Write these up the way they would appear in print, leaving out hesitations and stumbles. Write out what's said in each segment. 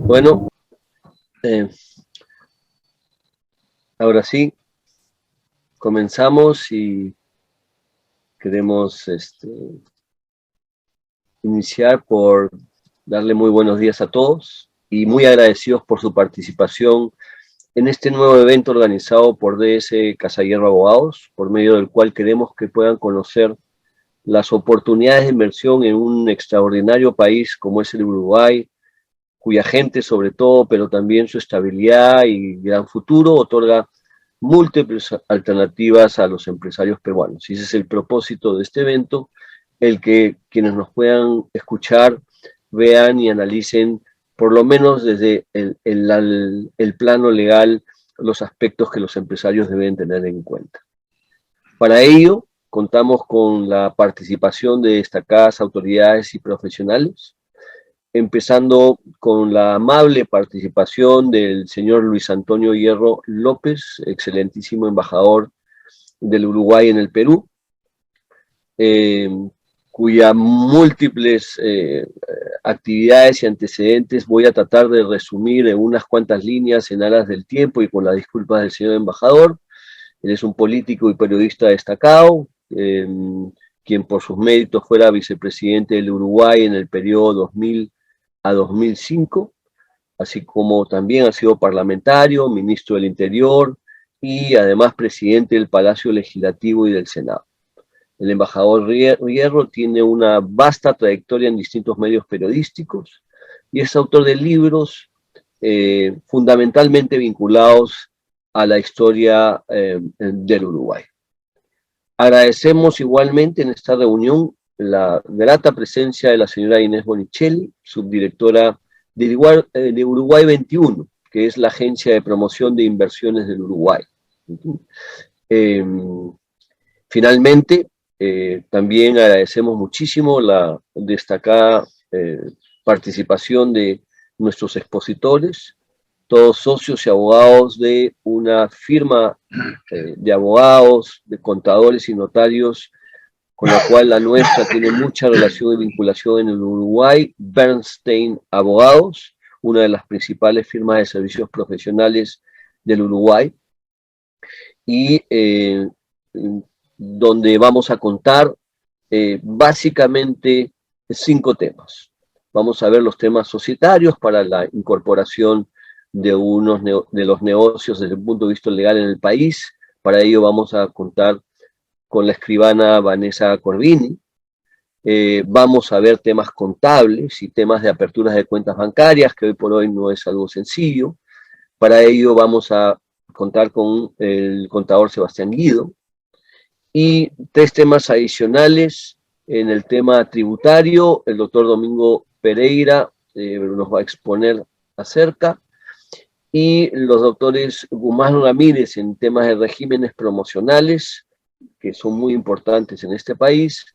Bueno, eh, ahora sí, comenzamos y queremos iniciar por darle muy buenos días a todos y muy agradecidos por su participación en este nuevo evento organizado por DS Casa Hierro Abogados, por medio del cual queremos que puedan conocer las oportunidades de inversión en un extraordinario país como es el Uruguay, cuya gente sobre todo, pero también su estabilidad y gran futuro otorga múltiples alternativas a los empresarios peruanos. Y ese es el propósito de este evento, el que quienes nos puedan escuchar vean y analicen, por lo menos desde el plano legal, los aspectos que los empresarios deben tener en cuenta. Para ello, contamos con la participación de destacadas autoridades y profesionales, empezando con la amable participación del señor Luis Antonio Hierro López, excelentísimo embajador del Uruguay en el Perú, cuyas múltiples actividades y antecedentes voy a tratar de resumir en unas cuantas líneas en aras del tiempo y con las disculpas del señor embajador. Él es un político y periodista destacado, quien por sus méritos fuera vicepresidente del Uruguay en el periodo 2000 a 2005, así como también ha sido parlamentario, ministro del Interior y además presidente del Palacio Legislativo y del Senado. El embajador Hierro tiene una vasta trayectoria en distintos medios periodísticos y es autor de libros fundamentalmente vinculados a la historia del Uruguay. Agradecemos igualmente en esta reunión la grata presencia de la señora Inés Bonicelli, subdirectora de Uruguay 21, que es la agencia de promoción de inversiones del Uruguay. Finalmente, también agradecemos muchísimo la destacada participación de nuestros expositores, todos socios y abogados de una firma de abogados, de contadores y notarios, con la cual la nuestra tiene mucha relación y vinculación en el Uruguay, Bernstein Abogados, una de las principales firmas de servicios profesionales del Uruguay, y donde vamos a contar básicamente 5 temas. Vamos a ver los temas societarios para la incorporación de los negocios desde el punto de vista legal en el país. Para ello vamos a contar con la escribana Vanessa Corvini. Vamos a ver temas contables y temas de aperturas de cuentas bancarias, que hoy por hoy no es algo sencillo. Para ello vamos a contar con el contador Sebastián Guido. Y 3 temas adicionales en el tema tributario. El doctor Domingo Pereira nos va a exponer acerca, y los doctores Guzmán Ramírez en temas de regímenes promocionales, que son muy importantes en este país,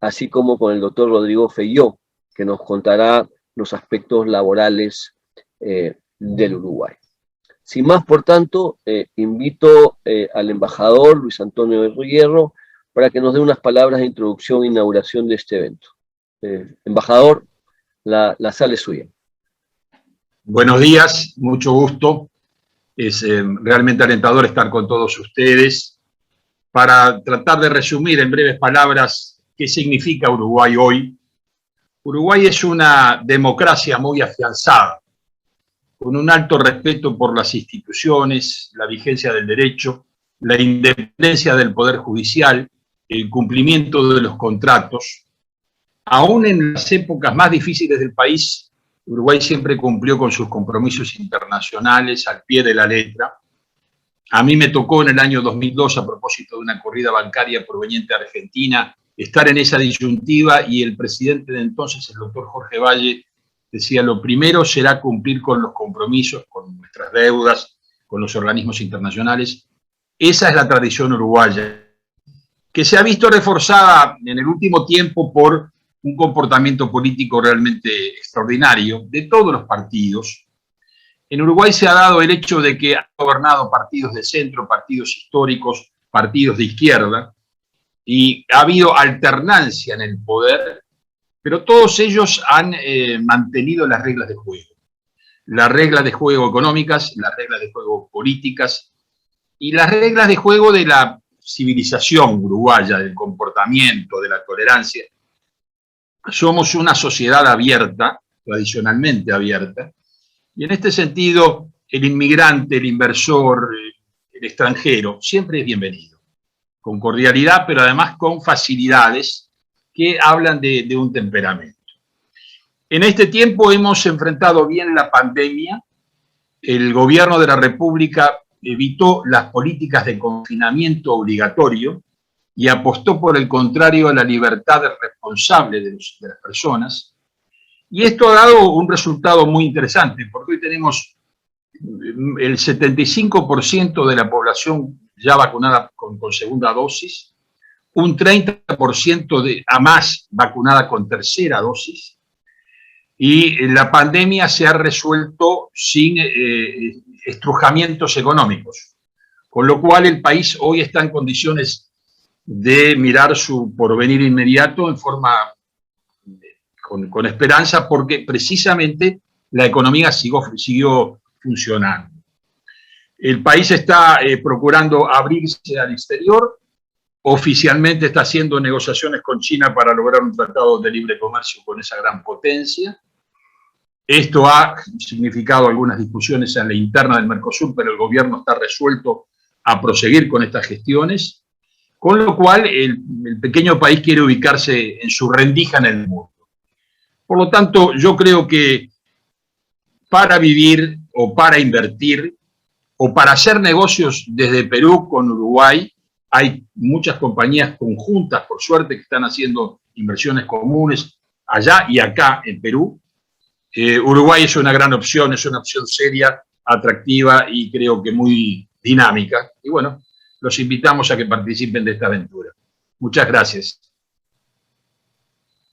así como con el doctor Rodrigo Feyó, que nos contará los aspectos laborales del Uruguay. Sin más, por tanto, invito al embajador Luis Antonio Hierro para que nos dé unas palabras de introducción e inauguración de este evento. Embajador, la sala es suya. Buenos días, mucho gusto. Es realmente alentador estar con todos ustedes para tratar de resumir en breves palabras qué significa Uruguay hoy. Uruguay es una democracia muy afianzada, con un alto respeto por las instituciones, la vigencia del derecho, la independencia del Poder Judicial, el cumplimiento de los contratos. Aún en las épocas más difíciles del país, Uruguay siempre cumplió con sus compromisos internacionales al pie de la letra. A mí me tocó en el año 2002, a propósito de una corrida bancaria proveniente de Argentina, estar en esa disyuntiva, y el presidente de entonces, el doctor Jorge Valle, decía: lo primero será cumplir con los compromisos, con nuestras deudas, con los organismos internacionales. Esa es la tradición uruguaya, que se ha visto reforzada en el último tiempo por un comportamiento político realmente extraordinario de todos los partidos. En Uruguay se ha dado el hecho de que han gobernado partidos de centro, partidos históricos, partidos de izquierda, y ha habido alternancia en el poder, pero todos ellos han mantenido las reglas del juego. las reglas de juego económicas, las reglas de juego políticas y las reglas de juego de la civilización uruguaya, del comportamiento, de la tolerancia. Somos una sociedad abierta, tradicionalmente abierta, y en este sentido el inmigrante, el inversor, el extranjero, siempre es bienvenido, con cordialidad, pero además con facilidades que hablan de un temperamento. En este tiempo hemos enfrentado bien la pandemia. El gobierno de la República evitó las políticas de confinamiento obligatorio y apostó por el contrario a la libertad responsable de las personas. Y esto ha dado un resultado muy interesante, porque hoy tenemos el 75% de la población ya vacunada con segunda dosis, un 30% a más vacunada con tercera dosis, y la pandemia se ha resuelto sin estrujamientos económicos, con lo cual el país hoy está en condiciones de mirar su porvenir inmediato en forma con esperanza, porque precisamente la economía siguió funcionando. El país está procurando abrirse al exterior, oficialmente está haciendo negociaciones con China para lograr un tratado de libre comercio con esa gran potencia. Esto ha significado algunas discusiones en la interna del Mercosur, pero el gobierno está resuelto a proseguir con estas gestiones, con lo cual el pequeño país quiere ubicarse en su rendija en el mundo. Por lo tanto, yo creo que para vivir o para invertir o para hacer negocios desde Perú con Uruguay, hay muchas compañías conjuntas, por suerte, que están haciendo inversiones comunes allá y acá en Perú. Uruguay es una gran opción, es una opción seria, atractiva y creo que muy dinámica. Y bueno, los invitamos a que participen de esta aventura. Muchas gracias.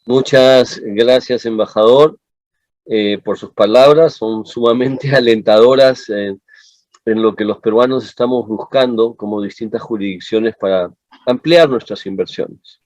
Muchas gracias, embajador, por sus palabras. Son sumamente alentadoras en lo que los peruanos estamos buscando como distintas jurisdicciones para ampliar nuestras inversiones.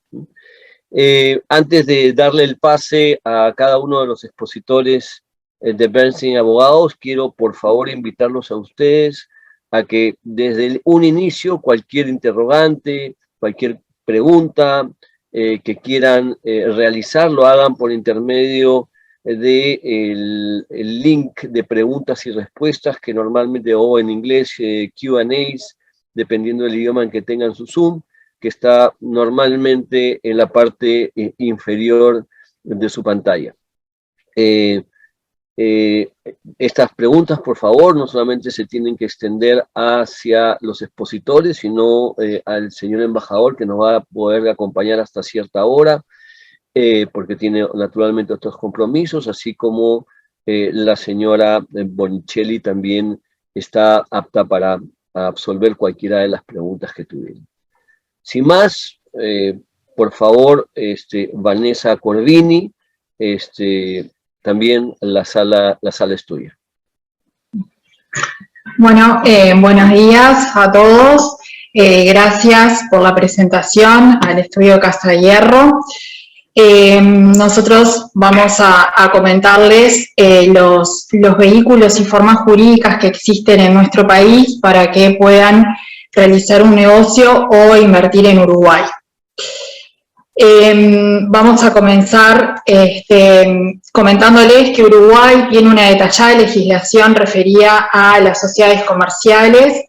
Antes de darle el pase a cada uno de los expositores de Bernstein Abogados, quiero por favor invitarlos a ustedes a que desde un inicio cualquier interrogante, cualquier pregunta que quieran realizar, lo hagan por intermedio del link de preguntas y respuestas que normalmente, o en inglés Q&As, dependiendo del idioma en que tengan su Zoom, que está normalmente en la parte inferior de su pantalla. Estas preguntas, por favor, no solamente se tienen que extender hacia los expositores, sino al señor embajador, que nos va a poder acompañar hasta cierta hora, porque tiene naturalmente otros compromisos, así como la señora Bonicelli también está apta para absolver cualquiera de las preguntas que tuvieran. Sin más, por favor, Vanessa Corvini, también la sala es tuya. Bueno, buenos días a todos. Gracias por la presentación al Estudio Casa de Hierro. Nosotros vamos a comentarles los vehículos y formas jurídicas que existen en nuestro país para que puedan realizar un negocio o invertir en Uruguay. Vamos a comenzar comentándoles que Uruguay tiene una detallada legislación referida a las sociedades comerciales.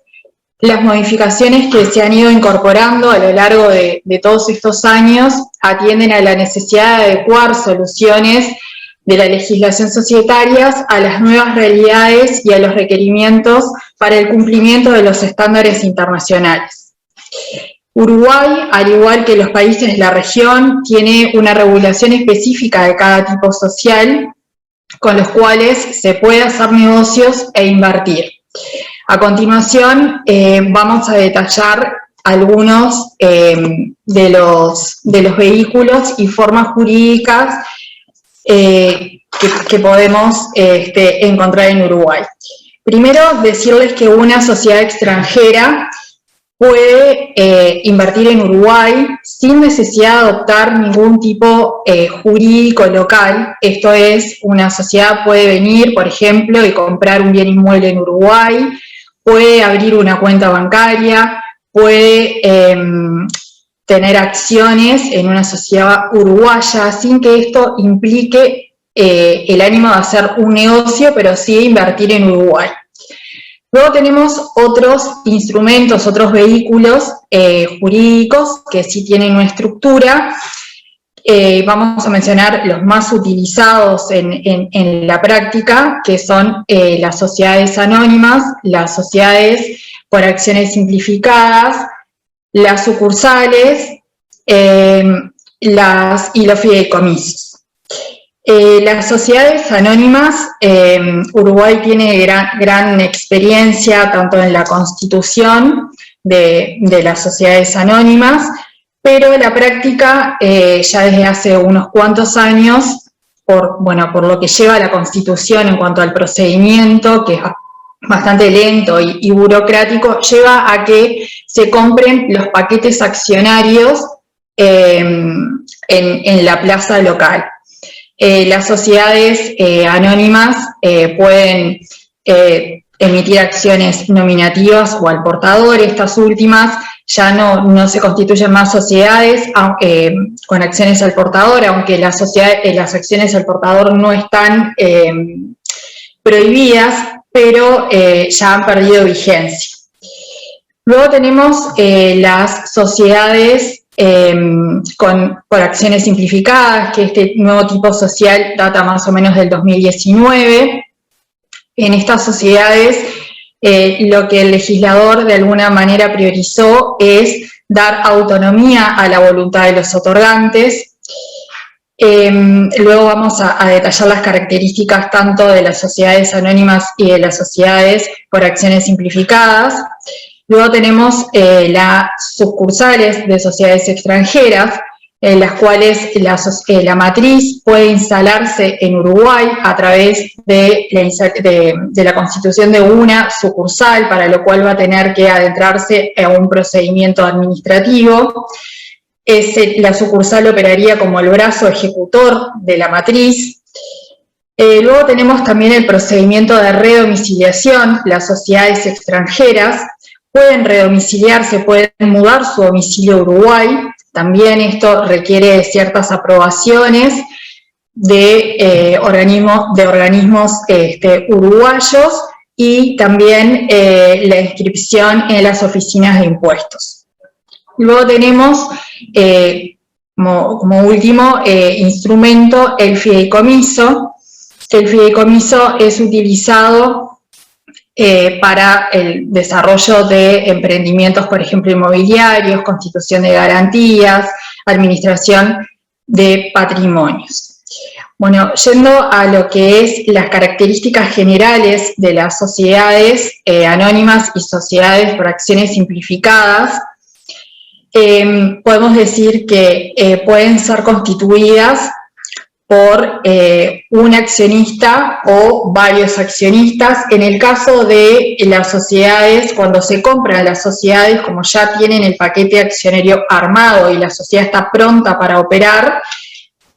Las modificaciones que se han ido incorporando a lo largo de todos estos años atienden a la necesidad de adecuar soluciones de la legislación societarias a las nuevas realidades y a los requerimientos para el cumplimiento de los estándares internacionales. Uruguay, al igual que los países de la región, tiene una regulación específica de cada tipo social con los cuales se puede hacer negocios e invertir. A continuación, vamos a detallar algunos de los vehículos y formas jurídicas que podemos encontrar en Uruguay. Primero, decirles que una sociedad extranjera puede invertir en Uruguay sin necesidad de adoptar ningún tipo jurídico local. Esto es, una sociedad puede venir, por ejemplo, y comprar un bien inmueble en Uruguay, puede abrir una cuenta bancaria, puede tener acciones en una sociedad uruguaya sin que esto implique el ánimo de hacer un negocio, pero sí invertir en Uruguay. Luego tenemos otros instrumentos, otros vehículos jurídicos que sí tienen una estructura. Vamos a mencionar los más utilizados en la práctica, que son las sociedades anónimas, las sociedades por acciones simplificadas, las sucursales y los fideicomisos. Las sociedades anónimas, Uruguay tiene gran experiencia tanto en la constitución de las sociedades anónimas, pero en la práctica ya desde hace unos cuantos años, por lo que lleva la Constitución en cuanto al procedimiento, que es bastante lento y burocrático, lleva a que se compren los paquetes accionarios en la plaza local. Las sociedades anónimas pueden emitir acciones nominativas o al portador. Estas últimas ya no se constituyen más sociedades con acciones al portador, aunque las acciones al portador no están prohibidas, pero ya han perdido vigencia. Luego tenemos las sociedades por acciones simplificadas, que este nuevo tipo social data más o menos del 2019. En estas sociedades lo que el legislador de alguna manera priorizó es dar autonomía a la voluntad de los otorgantes. Luego vamos a detallar las características tanto de las sociedades anónimas y de las sociedades por acciones simplificadas. Luego tenemos las sucursales de sociedades extranjeras, en las cuales la matriz puede instalarse en Uruguay a través de la constitución de una sucursal, para lo cual va a tener que adentrarse a un procedimiento administrativo. La sucursal operaría como el brazo ejecutor de la matriz. Luego tenemos también el procedimiento de redomiciliación. Las sociedades extranjeras pueden redomiciliarse, pueden mudar su domicilio a Uruguay. También esto requiere ciertas aprobaciones de organismos uruguayos y también la inscripción en las oficinas de impuestos. Luego tenemos, como último instrumento, el fideicomiso. El fideicomiso es utilizado para el desarrollo de emprendimientos, por ejemplo, inmobiliarios, constitución de garantías, administración de patrimonios. Bueno, yendo a lo que es las características generales de las sociedades anónimas y sociedades por acciones simplificadas, podemos decir que pueden ser constituidas por un accionista o varios accionistas. En el caso de las sociedades, cuando se compran las sociedades, como ya tienen el paquete accionario armado y la sociedad está pronta para operar,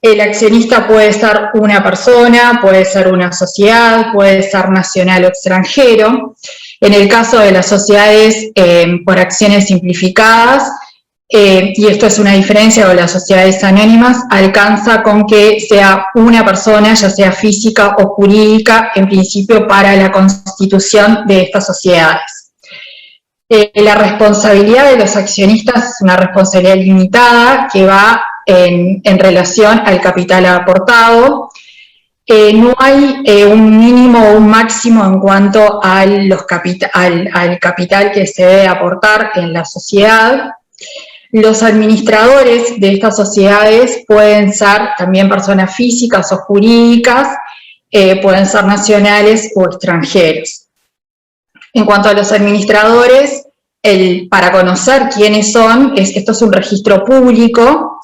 el accionista puede ser una persona, puede ser una sociedad, puede ser nacional o extranjero. En el caso de las sociedades por acciones simplificadas, y esto es una diferencia con las sociedades anónimas, alcanza con que sea una persona, ya sea física o jurídica, en principio para la constitución de estas sociedades. La responsabilidad de los accionistas es una responsabilidad limitada que va en relación al capital aportado. No hay un mínimo o un máximo en cuanto al capital que se debe aportar en la sociedad. Los administradores de estas sociedades pueden ser también personas físicas o jurídicas, pueden ser nacionales o extranjeros. En cuanto a los administradores, para conocer quiénes son, esto es un registro público,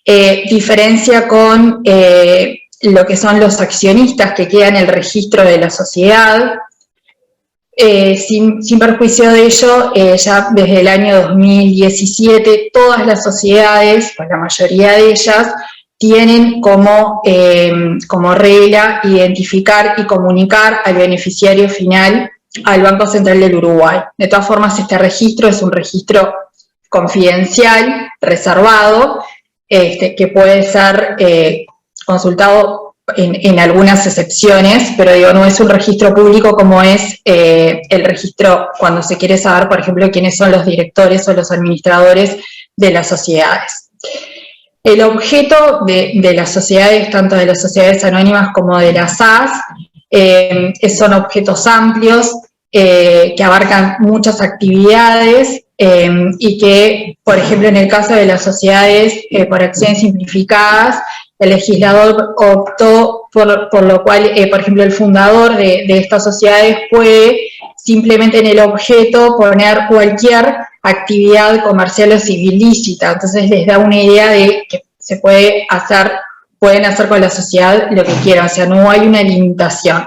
diferencia con lo que son los accionistas que quedan en el registro de la sociedad. sin perjuicio de ello, ya desde el año 2017 todas las sociedades, o la mayoría de ellas, tienen como regla identificar y comunicar al beneficiario final al Banco Central del Uruguay. De todas formas, este registro es un registro confidencial, reservado, que puede ser consultado en algunas excepciones, pero digo, no es un registro público como es el registro cuando se quiere saber, por ejemplo, quiénes son los directores o los administradores de las sociedades. El objeto de las sociedades, tanto de las sociedades anónimas como de las SAS, son objetos amplios que abarcan muchas actividades y que, por ejemplo, en el caso de las sociedades por acciones simplificadas, el legislador optó por lo cual, por ejemplo, el fundador de estas sociedades puede simplemente en el objeto poner cualquier actividad comercial o civil lícita. Entonces les da una idea de que se pueden hacer con la sociedad lo que quieran, o sea, no hay una limitación.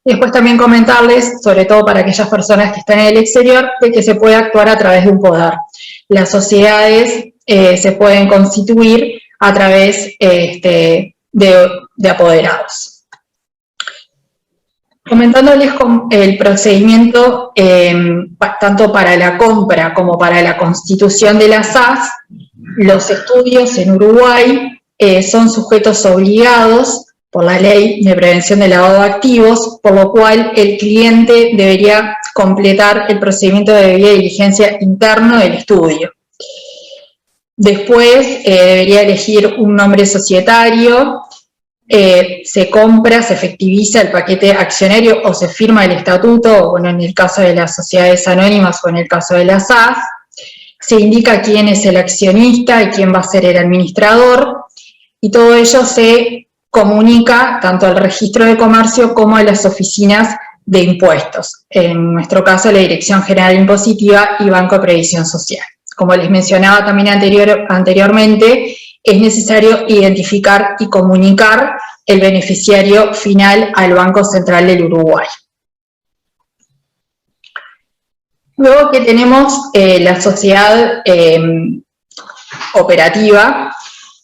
Después también comentarles, sobre todo para aquellas personas que están en el exterior, de que se puede actuar a través de un poder. Las sociedades se pueden constituir a través de apoderados. Comentándoles el procedimiento tanto para la compra como para la constitución de las SAS, los estudios en Uruguay son sujetos obligados por la Ley de Prevención del Lavado de Activos, por lo cual el cliente debería completar el procedimiento de debida diligencia interno del estudio. Después debería elegir un nombre societario, se compra, se efectiviza el paquete accionario o se firma el estatuto, bueno, en el caso de las sociedades anónimas o en el caso de las SAS, se indica quién es el accionista y quién va a ser el administrador, y todo ello se comunica tanto al registro de comercio como a las oficinas de impuestos, en nuestro caso la Dirección General Impositiva y Banco de Previsión Social. Como les mencionaba también anteriormente, es necesario identificar y comunicar el beneficiario final al Banco Central del Uruguay. Luego que tenemos la sociedad operativa,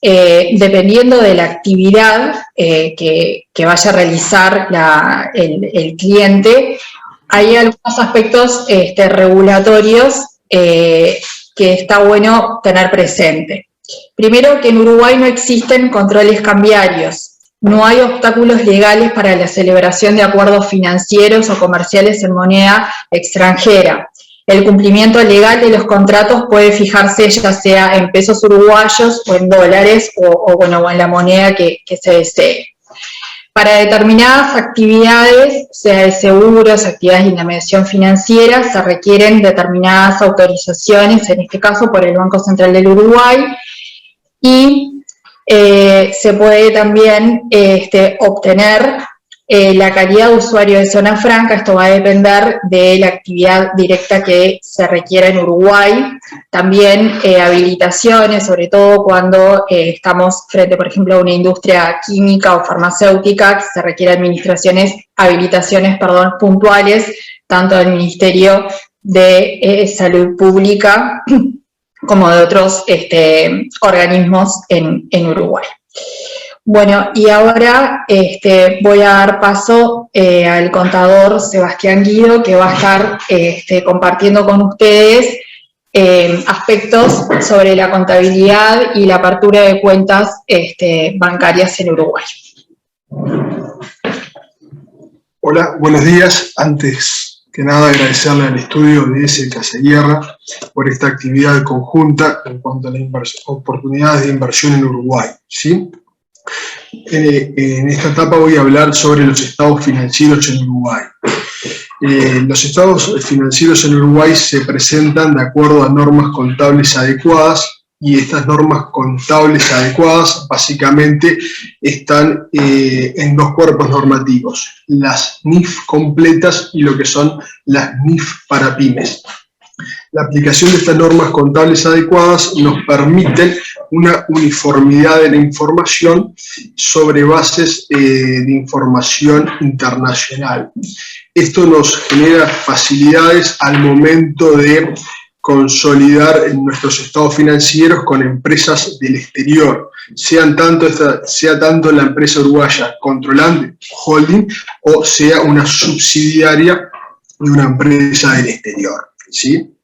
dependiendo de la actividad que vaya a realizar el cliente, hay algunos aspectos regulatorios que está bueno tener presente. Primero, que en Uruguay no existen controles cambiarios, no hay obstáculos legales para la celebración de acuerdos financieros o comerciales en moneda extranjera. El cumplimiento legal de los contratos puede fijarse ya sea en pesos uruguayos o en dólares o en la moneda que se desee. Para determinadas actividades, sea de seguros, actividades de intermediación financiera, se requieren determinadas autorizaciones, en este caso por el Banco Central del Uruguay, y se puede también obtener la calidad de usuario de zona franca. Esto va a depender de la actividad directa que se requiera en Uruguay. También habilitaciones, sobre todo cuando estamos frente, por ejemplo, a una industria química o farmacéutica, que se requieren habilitaciones puntuales, tanto del Ministerio de Salud Pública como de otros organismos en Uruguay. Bueno, y ahora voy a dar paso al contador Sebastián Guido, que va a estar compartiendo con ustedes aspectos sobre la contabilidad y la apertura de cuentas bancarias en Uruguay. Hola, buenos días. Antes que nada, agradecerle al estudio de S. Casaguierra por esta actividad conjunta en cuanto a las oportunidades de inversión en Uruguay, ¿sí? En esta etapa voy a hablar sobre los estados financieros en Uruguay. Los estados financieros en Uruguay se presentan de acuerdo a normas contables adecuadas, y estas normas contables adecuadas básicamente están en dos cuerpos normativos: las NIF completas y lo que son las NIF para pymes. La aplicación de estas normas contables adecuadas nos permite una uniformidad de la información sobre bases de información internacional. Esto nos genera facilidades al momento de consolidar nuestros estados financieros con empresas del exterior, sea tanto la empresa uruguaya controlante, holding, o sea una subsidiaria de una empresa del exterior, ¿sí?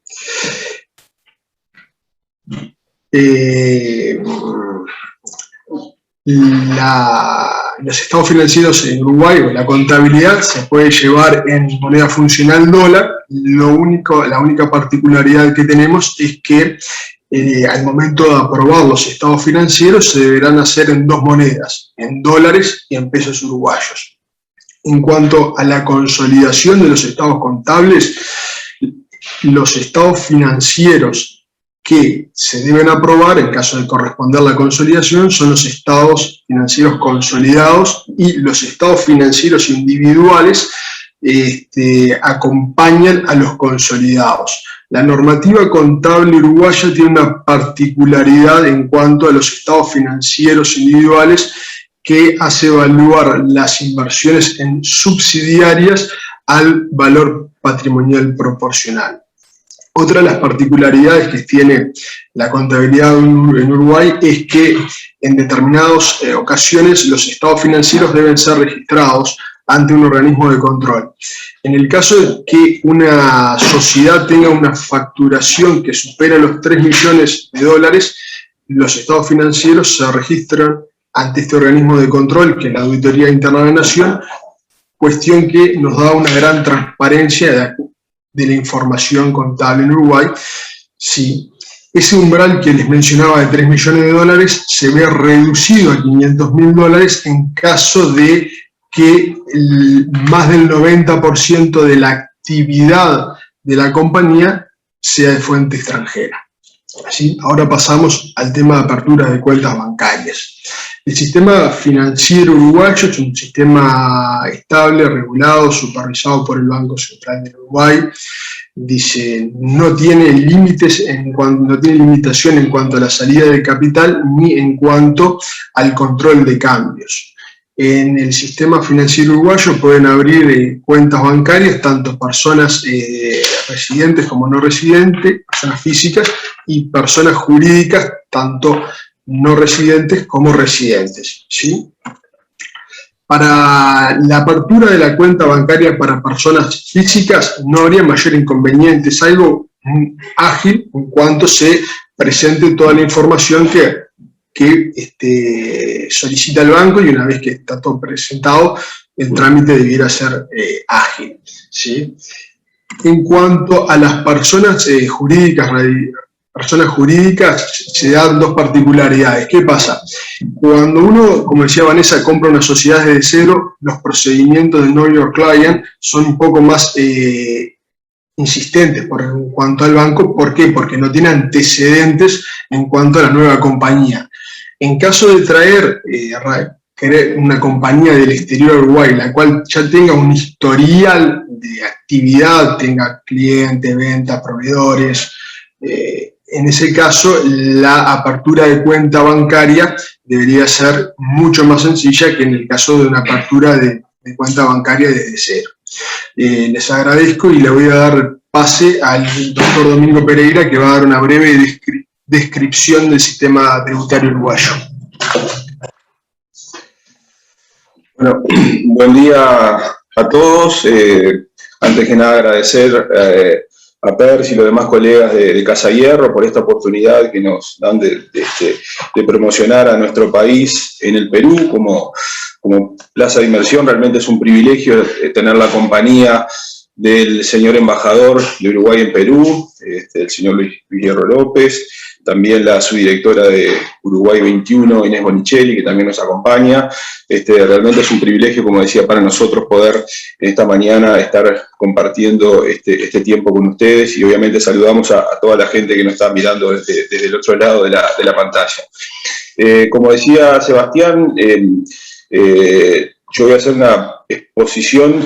Los estados financieros en Uruguay, o la contabilidad, se puede llevar en moneda funcional dólar. La única particularidad que tenemos es que al momento de aprobar los estados financieros se deberán hacer en dos monedas, en dólares y en pesos uruguayos. En cuanto a la consolidación de los estados contables, los estados financieros que se deben aprobar en caso de corresponder la consolidación son los estados financieros consolidados, y los estados financieros individuales acompañan a los consolidados. La normativa contable uruguaya tiene una particularidad en cuanto a los estados financieros individuales, que hace evaluar las inversiones en subsidiarias al valor patrimonial proporcional. Otra de las particularidades que tiene la contabilidad en Uruguay es que en determinadas ocasiones los estados financieros deben ser registrados ante un organismo de control. En el caso de que una sociedad tenga una facturación que supera los 3 millones de dólares, los estados financieros se registran ante este organismo de control, que es la Auditoría Interna de la Nación, cuestión que nos da una gran transparencia de la información contable en Uruguay. Sí, ese umbral que les mencionaba de 3 millones de dólares se ve reducido a $500.000 en caso de que más del 90% de la actividad de la compañía sea de fuente extranjera. ¿Sí? Ahora pasamos al tema de apertura de cuentas bancarias. El sistema financiero uruguayo es un sistema estable, regulado, supervisado por el Banco Central del Uruguay. Dice, no tiene limitación en cuanto a la salida de capital ni en cuanto al control de cambios. En el sistema financiero uruguayo pueden abrir cuentas bancarias tanto personas residentes como no residentes, personas físicas, y personas jurídicas, tanto no residentes como residentes, ¿sí? Para la apertura de la cuenta bancaria para personas físicas no habría mayor inconveniente, es algo ágil en cuanto se presente toda la información que solicita el banco, y una vez que está todo presentado, el trámite debiera ser ágil, ¿sí? En cuanto a las personas jurídicas se dan dos particularidades. ¿Qué pasa? Cuando uno, como decía Vanessa, compra una sociedad desde cero, los procedimientos de Know Your Client son un poco más insistentes en cuanto al banco. ¿Por qué? Porque no tiene antecedentes en cuanto a la nueva compañía. En caso de traer una compañía del exterior a Uruguay, la cual ya tenga un historial de actividad, tenga clientes, ventas, proveedores, en ese caso, la apertura de cuenta bancaria debería ser mucho más sencilla que en el caso de una apertura de cuenta bancaria desde cero. Les agradezco y le voy a dar pase al doctor Domingo Pereira, que va a dar una breve descripción del sistema tributario uruguayo. Bueno, buen día a todos. Antes que nada agradecer a Percy y los demás colegas de Casa Hierro por esta oportunidad que nos dan de promocionar a nuestro país en el Perú como plaza de inversión. Realmente es un privilegio tener la compañía del señor embajador de Uruguay en Perú, el señor Luis Hierro López, también la subdirectora de Uruguay 21, Inés Bonicelli, que también nos acompaña. Realmente es un privilegio, como decía, para nosotros poder esta mañana estar compartiendo este tiempo con ustedes, y obviamente saludamos a toda la gente que nos está mirando desde el otro lado de la pantalla. Como decía Sebastián, yo voy a hacer una exposición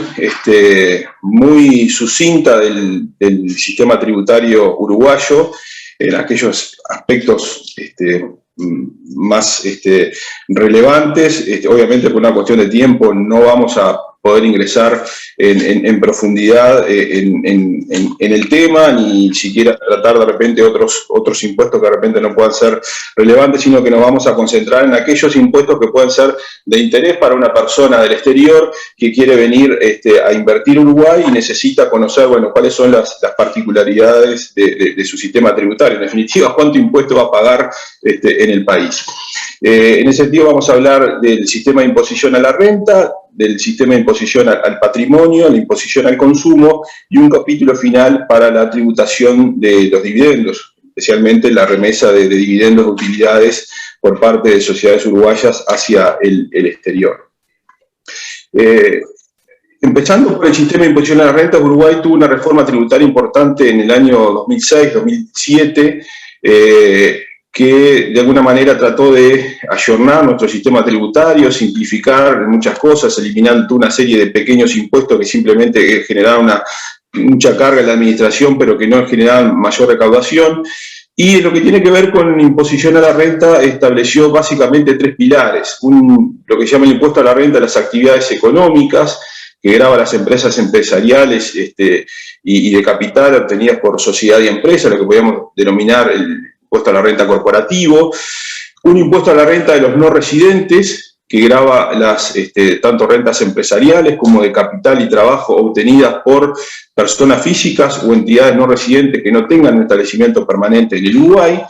muy sucinta del sistema tributario uruguayo, en aquellos aspectos más relevantes. Obviamente, por una cuestión de tiempo, no vamos a poder ingresar en profundidad en el tema, ni siquiera tratar de repente otros impuestos que de repente no puedan ser relevantes, sino que nos vamos a concentrar en aquellos impuestos que pueden ser de interés para una persona del exterior que quiere venir a invertir en Uruguay y necesita conocer, bueno, cuáles son las particularidades de su sistema tributario. En definitiva, cuánto impuesto va a pagar en el país. En ese sentido vamos a hablar del sistema de imposición a la renta, del sistema de imposición al patrimonio, la imposición al consumo y un capítulo final para la tributación de los dividendos, especialmente la remesa de dividendos de utilidades por parte de sociedades uruguayas hacia el exterior. Empezando por el sistema de imposición a la renta, Uruguay tuvo una reforma tributaria importante en el año 2006-2007, que de alguna manera trató de ayornar nuestro sistema tributario, simplificar muchas cosas, eliminando una serie de pequeños impuestos que simplemente generaban mucha carga en la administración, pero que no generaban mayor recaudación. Y en lo que tiene que ver con la imposición a la renta, estableció básicamente 3 pilares. Lo que se llama el impuesto a la renta de las actividades económicas, que grava a las empresas empresariales y de capital obtenidas por sociedad y empresa, lo que podríamos denominar el impuesto a la renta corporativo, un impuesto a la renta de los no residentes, que grava tanto rentas empresariales como de capital y trabajo obtenidas por personas físicas o entidades no residentes que no tengan un establecimiento permanente en el Uruguay,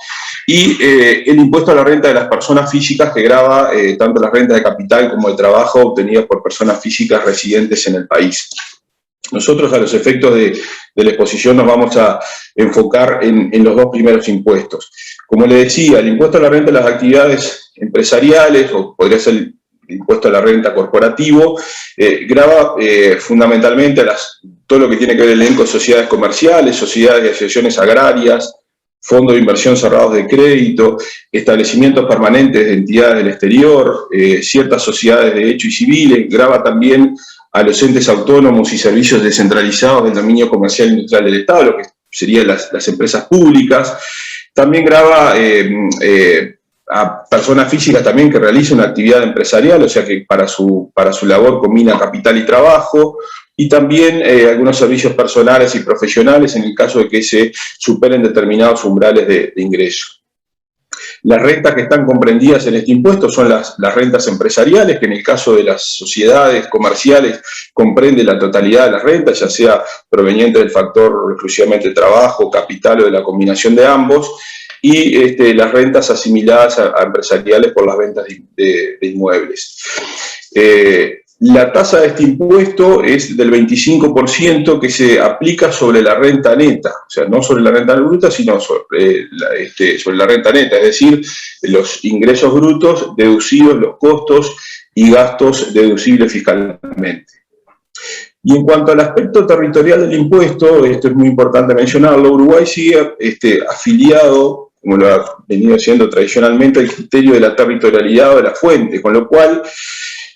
y el impuesto a la renta de las personas físicas, que grava tanto las rentas de capital como de trabajo obtenidas por personas físicas residentes en el país. Nosotros, a los efectos de la exposición, nos vamos a enfocar en los 2 primeros impuestos. Como le decía, el impuesto a la renta de las actividades empresariales, o podría ser el impuesto a la renta corporativo, grava fundamentalmente todo lo que tiene que ver el elenco de sociedades comerciales, sociedades y asociaciones agrarias, fondos de inversión cerrados de crédito, establecimientos permanentes de entidades del exterior, ciertas sociedades de hecho y civiles, grava también a los entes autónomos y servicios descentralizados del dominio comercial e industrial del Estado, lo que serían las empresas públicas. También grava a personas físicas también que realicen una actividad empresarial, o sea que para su labor combina capital y trabajo, y también algunos servicios personales y profesionales en el caso de que se superen determinados umbrales de ingreso. Las rentas que están comprendidas en este impuesto son las rentas empresariales, que en el caso de las sociedades comerciales comprende la totalidad de las rentas, ya sea proveniente del factor exclusivamente trabajo, capital o de la combinación de ambos, y las rentas asimiladas a empresariales por las ventas de inmuebles. La tasa de este impuesto es del 25% que se aplica sobre la renta neta, o sea, no sobre la renta bruta, sino sobre la renta neta, es decir, los ingresos brutos deducidos los costos y gastos deducibles fiscalmente. Y en cuanto al aspecto territorial del impuesto, esto es muy importante mencionarlo, Uruguay sigue afiliado, como lo ha venido haciendo tradicionalmente, al criterio de la territorialidad o de la fuente, con lo cual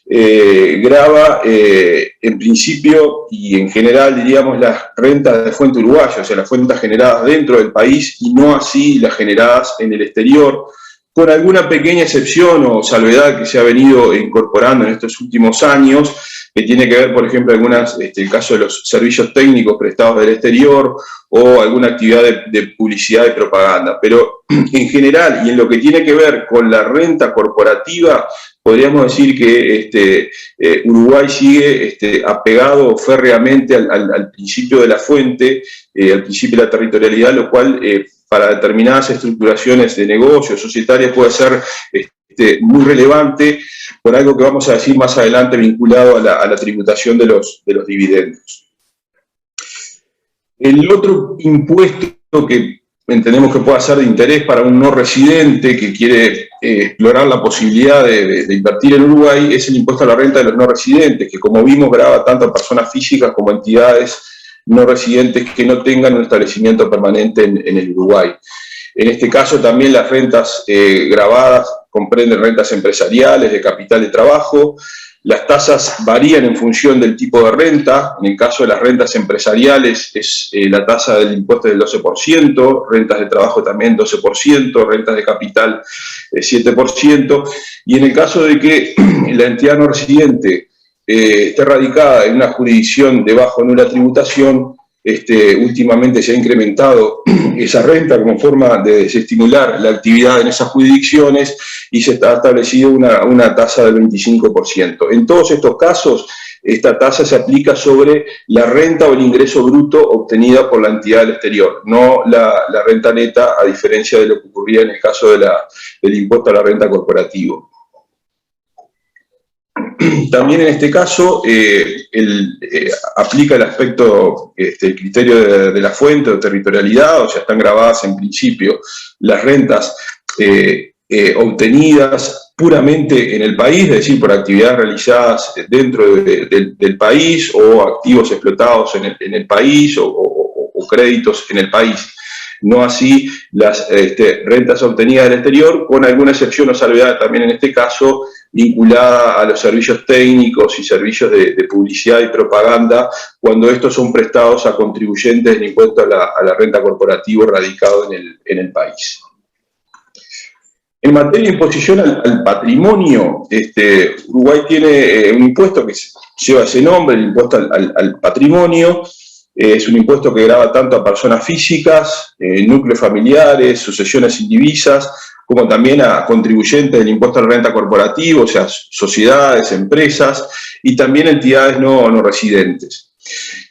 grava en principio y en general, diríamos, las rentas de fuente uruguaya, o sea, las fuentes generadas dentro del país y no así las generadas en el exterior, con alguna pequeña excepción o salvedad que se ha venido incorporando en estos últimos años, que tiene que ver, por ejemplo, el caso de los servicios técnicos prestados del exterior o alguna actividad de publicidad y propaganda. Pero en general, y en lo que tiene que ver con la renta corporativa, podríamos decir que Uruguay sigue apegado férreamente al principio de la fuente, al principio de la territorialidad, lo cual para determinadas estructuraciones de negocios societarias puede ser muy relevante por algo que vamos a decir más adelante vinculado a la tributación de los dividendos. El otro impuesto que entendemos que pueda ser de interés para un no residente que quiere explorar la posibilidad de invertir en Uruguay es el impuesto a la renta de los no residentes, que como vimos grava tanto a personas físicas como a entidades no residentes que no tengan un establecimiento permanente en el Uruguay. En este caso también las rentas gravadas comprenden rentas empresariales, de capital de trabajo. Las tasas varían en función del tipo de renta. En el caso de las rentas empresariales la tasa del impuesto es del 12%, rentas de trabajo también 12%, rentas de capital 7%. Y en el caso de que la entidad no residente esté radicada en una jurisdicción de bajo o nula tributación, últimamente se ha incrementado esa renta como forma de desestimular la actividad en esas jurisdicciones y se ha establecido una tasa del 25%. En todos estos casos, esta tasa se aplica sobre la renta o el ingreso bruto obtenida por la entidad del exterior, no la renta neta, a diferencia de lo que ocurría en el caso del impuesto a la renta corporativo. También en este caso aplica el aspecto, el criterio de la fuente o territorialidad, o sea, están grabadas en principio las rentas obtenidas puramente en el país, es decir, por actividades realizadas dentro del país o activos explotados en el país o créditos en el país. No así las rentas obtenidas del exterior, con alguna excepción o salvedad también en este caso vinculada a los servicios técnicos y servicios de publicidad y propaganda, cuando estos son prestados a contribuyentes del impuesto a la renta corporativa radicado en el país. En materia de imposición al patrimonio, Uruguay tiene un impuesto que lleva ese nombre, el impuesto al patrimonio. Es un impuesto que grava tanto a personas físicas, núcleos familiares, sucesiones indivisas, como también a contribuyentes del impuesto a la renta corporativa, o sea, sociedades, empresas y también entidades no residentes.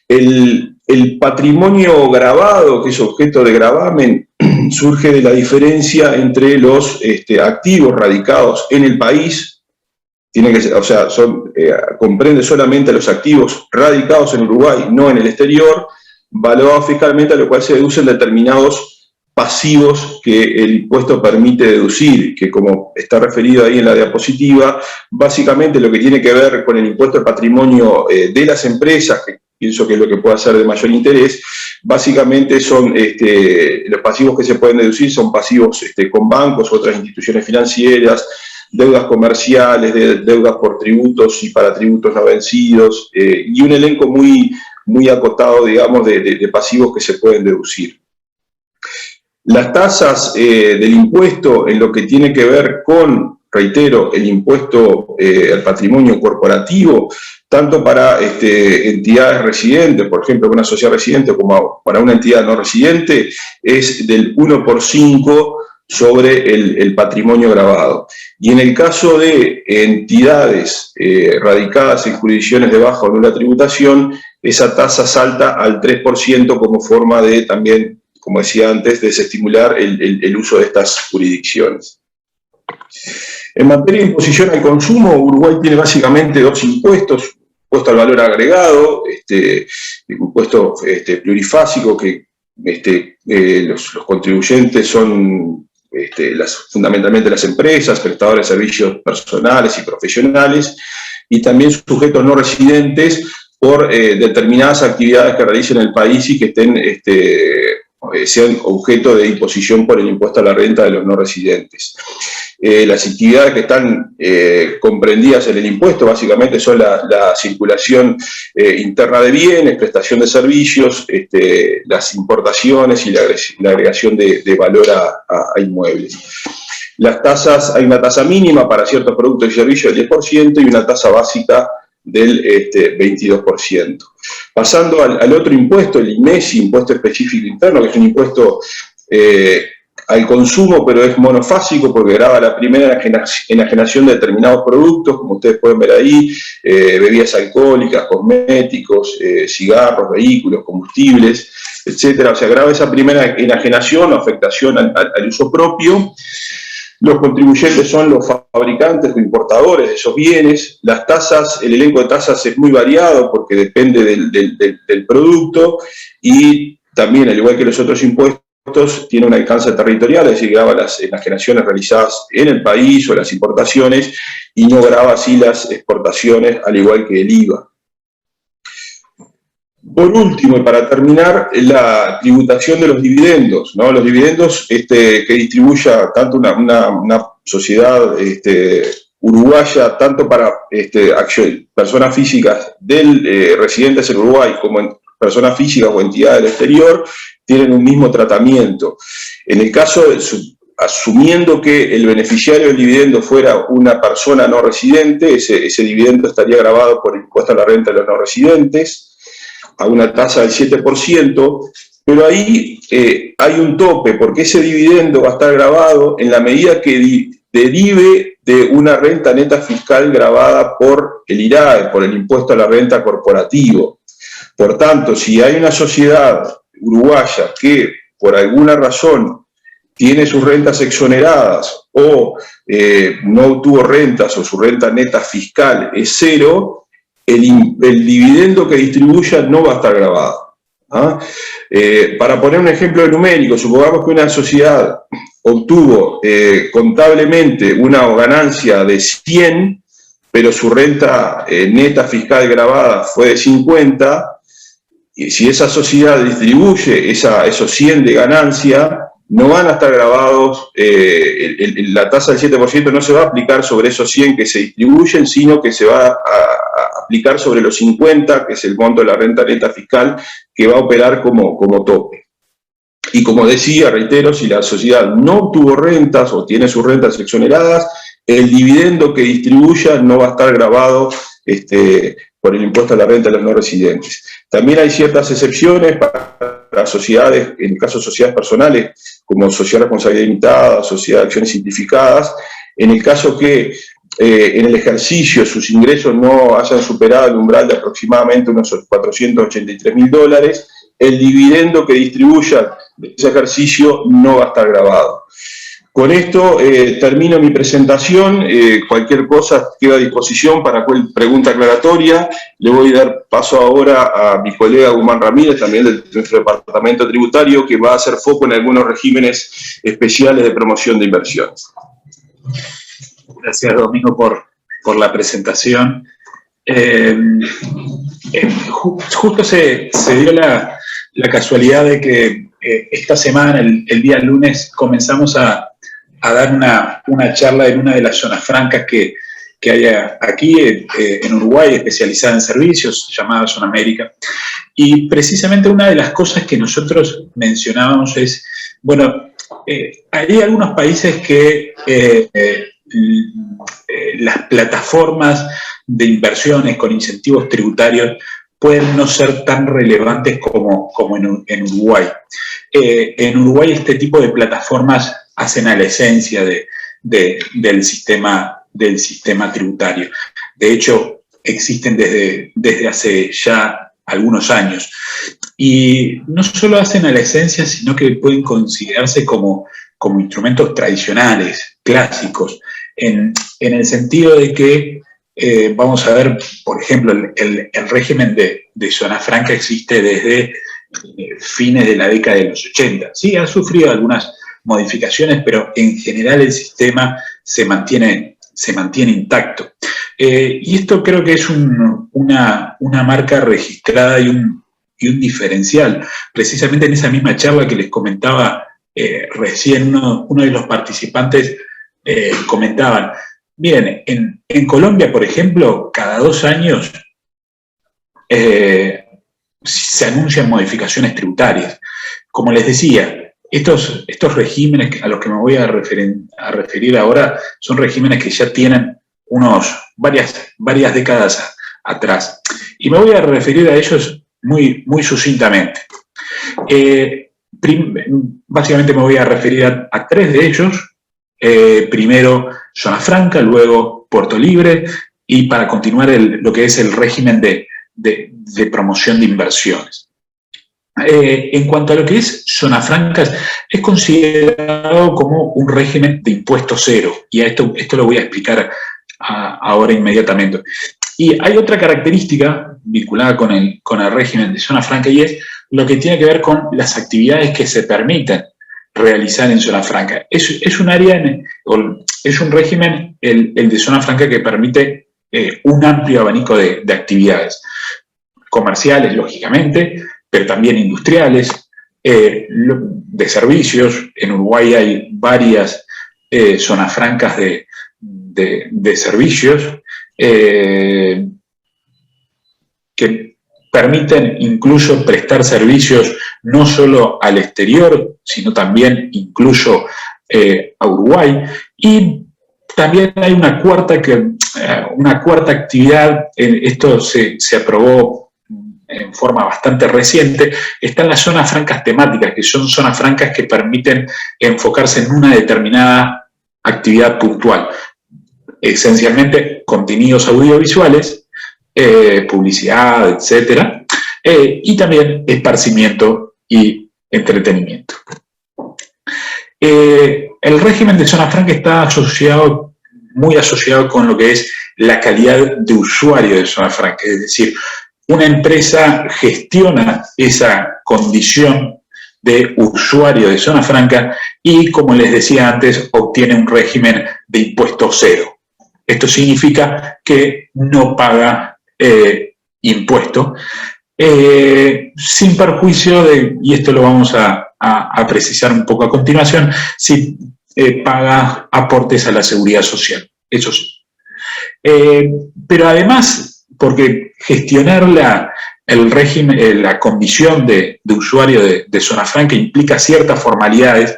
El patrimonio gravado, que es objeto de gravamen, surge de la diferencia entre los activos radicados en el país, comprende solamente los activos radicados en Uruguay, no en el exterior, valorados fiscalmente, a lo cual se deducen determinados pasivos que el impuesto permite deducir, que como está referido ahí en la diapositiva, básicamente lo que tiene que ver con el impuesto al patrimonio de las empresas, que pienso que es lo que puede ser de mayor interés, básicamente son los pasivos que se pueden deducir, son pasivos con bancos, otras instituciones financieras, deudas comerciales, deudas por tributos y para tributos no vencidos, y un elenco muy acotado, digamos, de pasivos que se pueden deducir. Las tasas del impuesto en lo que tiene que ver con, reitero, el impuesto al patrimonio corporativo, tanto para entidades residentes, por ejemplo, una sociedad residente, como para una entidad no residente, es del 1/5 sobre el patrimonio gravado. Y en el caso de entidades radicadas en jurisdicciones de baja o nula tributación, esa tasa salta al 3% como forma de también, como decía antes, desestimular el uso de estas jurisdicciones. En materia de imposición al consumo, Uruguay tiene básicamente dos impuestos: impuesto al valor agregado, impuesto plurifásico, que los contribuyentes son fundamentalmente las empresas, prestadores de servicios personales y profesionales, y también sujetos no residentes por determinadas actividades que realicen en el país y que sean objeto de imposición por el impuesto a la renta de los no residentes. Las actividades que están comprendidas en el impuesto básicamente son la circulación interna de bienes, prestación de servicios, las importaciones y la agregación de valor a inmuebles. Las tasas, hay una tasa mínima para ciertos productos y servicios del 10% y una tasa básica del 22%. Pasando al otro impuesto, el IMESI, impuesto específico interno, que es un impuesto al consumo, pero es monofásico porque grava la primera enajenación de determinados productos, como ustedes pueden ver ahí, bebidas alcohólicas, cosméticos, cigarros, vehículos, combustibles, etcétera. O sea, grava esa primera enajenación o afectación al uso propio. Los contribuyentes son los fabricantes o importadores de esos bienes. Las tasas, el elenco de tasas es muy variado porque depende del producto y también, al igual que los otros impuestos, tiene un alcance territorial, es decir, grava las enajenaciones realizadas en el país o las importaciones y no grava así las exportaciones, al igual que el IVA. Por último, y para terminar, la tributación de los dividendos, ¿no? Los dividendos que distribuya tanto una sociedad uruguaya, tanto para personas físicas residentes en Uruguay como personas físicas o entidades del exterior, tienen un mismo tratamiento. En el caso asumiendo que el beneficiario del dividendo fuera una persona no residente, ese dividendo estaría gravado por el impuesto a la renta de los no residentes, a una tasa del 7%, pero ahí hay un tope, porque ese dividendo va a estar gravado en la medida que derive de una renta neta fiscal gravada por el IRAE, por el impuesto a la renta corporativo. Por tanto, si hay una sociedad uruguaya que por alguna razón tiene sus rentas exoneradas o no obtuvo rentas o su renta neta fiscal es cero, el dividendo que distribuya no va a estar gravado. ¿Ah? Para poner un ejemplo numérico, supongamos que una sociedad obtuvo contablemente una ganancia de 100, pero su renta neta fiscal gravada fue de 50, y si esa sociedad distribuye esos 100 de ganancia, no van a estar gravados, la tasa del 7% no se va a aplicar sobre esos 100 que se distribuyen, sino que se va a aplicar sobre los 50, que es el monto de la renta neta fiscal, que va a operar como tope. Y como decía, reitero, si la sociedad no obtuvo rentas o tiene sus rentas exoneradas, el dividendo que distribuya no va a estar gravado por el impuesto a la renta de los no residentes. También hay ciertas excepciones para sociedades, en el caso de sociedades personales, como sociedad de responsabilidad limitada, sociedad de acciones simplificadas, en el caso que en el ejercicio sus ingresos no hayan superado el umbral de aproximadamente unos $483.000, el dividendo que distribuyan de ese ejercicio no va a estar gravado. Con esto termino mi presentación. Cualquier cosa queda a disposición para cualquier pregunta aclaratoria. Le voy a dar paso ahora a mi colega Guzmán Ramírez, también de nuestro departamento tributario, que va a hacer foco en algunos regímenes especiales de promoción de inversiones. Gracias, Domingo, por la presentación. Justo se dio la casualidad de que esta semana, el día lunes, comenzamos a dar una charla en una de las zonas francas que hay aquí en Uruguay, especializada en servicios, llamada Zona América. Y precisamente una de las cosas que nosotros mencionábamos es, bueno, hay algunos países que las plataformas de inversiones con incentivos tributarios pueden no ser tan relevantes como en Uruguay. En Uruguay este tipo de plataformas hacen a la esencia del sistema tributario. De hecho, existen desde hace ya algunos años. Y no solo hacen a la esencia, sino que pueden considerarse como instrumentos tradicionales, clásicos, en el sentido de que vamos a ver, por ejemplo, el régimen de zona franca existe desde fines de la década de los 80. Sí, ha sufrido algunas modificaciones, pero en general el sistema se mantiene intacto. Y esto creo que es una marca registrada y un diferencial. Precisamente en esa misma charla que les comentaba recién, uno de los participantes comentaban, miren, en Colombia, por ejemplo, cada 2 años se anuncian modificaciones tributarias. Como les decía, estos regímenes a los que me voy a referir ahora son regímenes que ya tienen varias décadas atrás. Y me voy a referir a ellos muy sucintamente. Básicamente me voy a referir a 3 de ellos. Primero Zona Franca, luego Puerto Libre, y para continuar lo que es el régimen de promoción de inversiones. En cuanto a lo que es Zona Franca, es considerado como un régimen de impuesto cero, y a esto lo voy a explicar ahora inmediatamente. Y hay otra característica vinculada con el régimen de Zona Franca, y es lo que tiene que ver con las actividades que se permiten realizar en Zona Franca. Es un área, es un régimen, el de Zona Franca, que permite un amplio abanico de actividades comerciales, lógicamente, pero también industriales, de servicios. En Uruguay hay varias zonas francas de servicios que permiten incluso prestar servicios no solo al exterior, sino también incluso a Uruguay. Y también hay una cuarta actividad, esto se aprobó en forma bastante reciente, están las zonas francas temáticas, que son zonas francas que permiten enfocarse en una determinada actividad puntual, esencialmente contenidos audiovisuales, publicidad, etcétera, y también esparcimiento y entretenimiento. El régimen de zona franca está muy asociado con lo que es la calidad de usuario de zona franca, es decir, una empresa gestiona esa condición de usuario de zona franca y, como les decía antes, obtiene un régimen de impuesto cero. Esto significa que no paga impuesto, sin perjuicio de, y esto lo vamos a precisar un poco a continuación, si paga aportes a la seguridad social, eso sí. Pero además, porque gestionar el régimen, la condición de usuario de zona franca implica ciertas formalidades,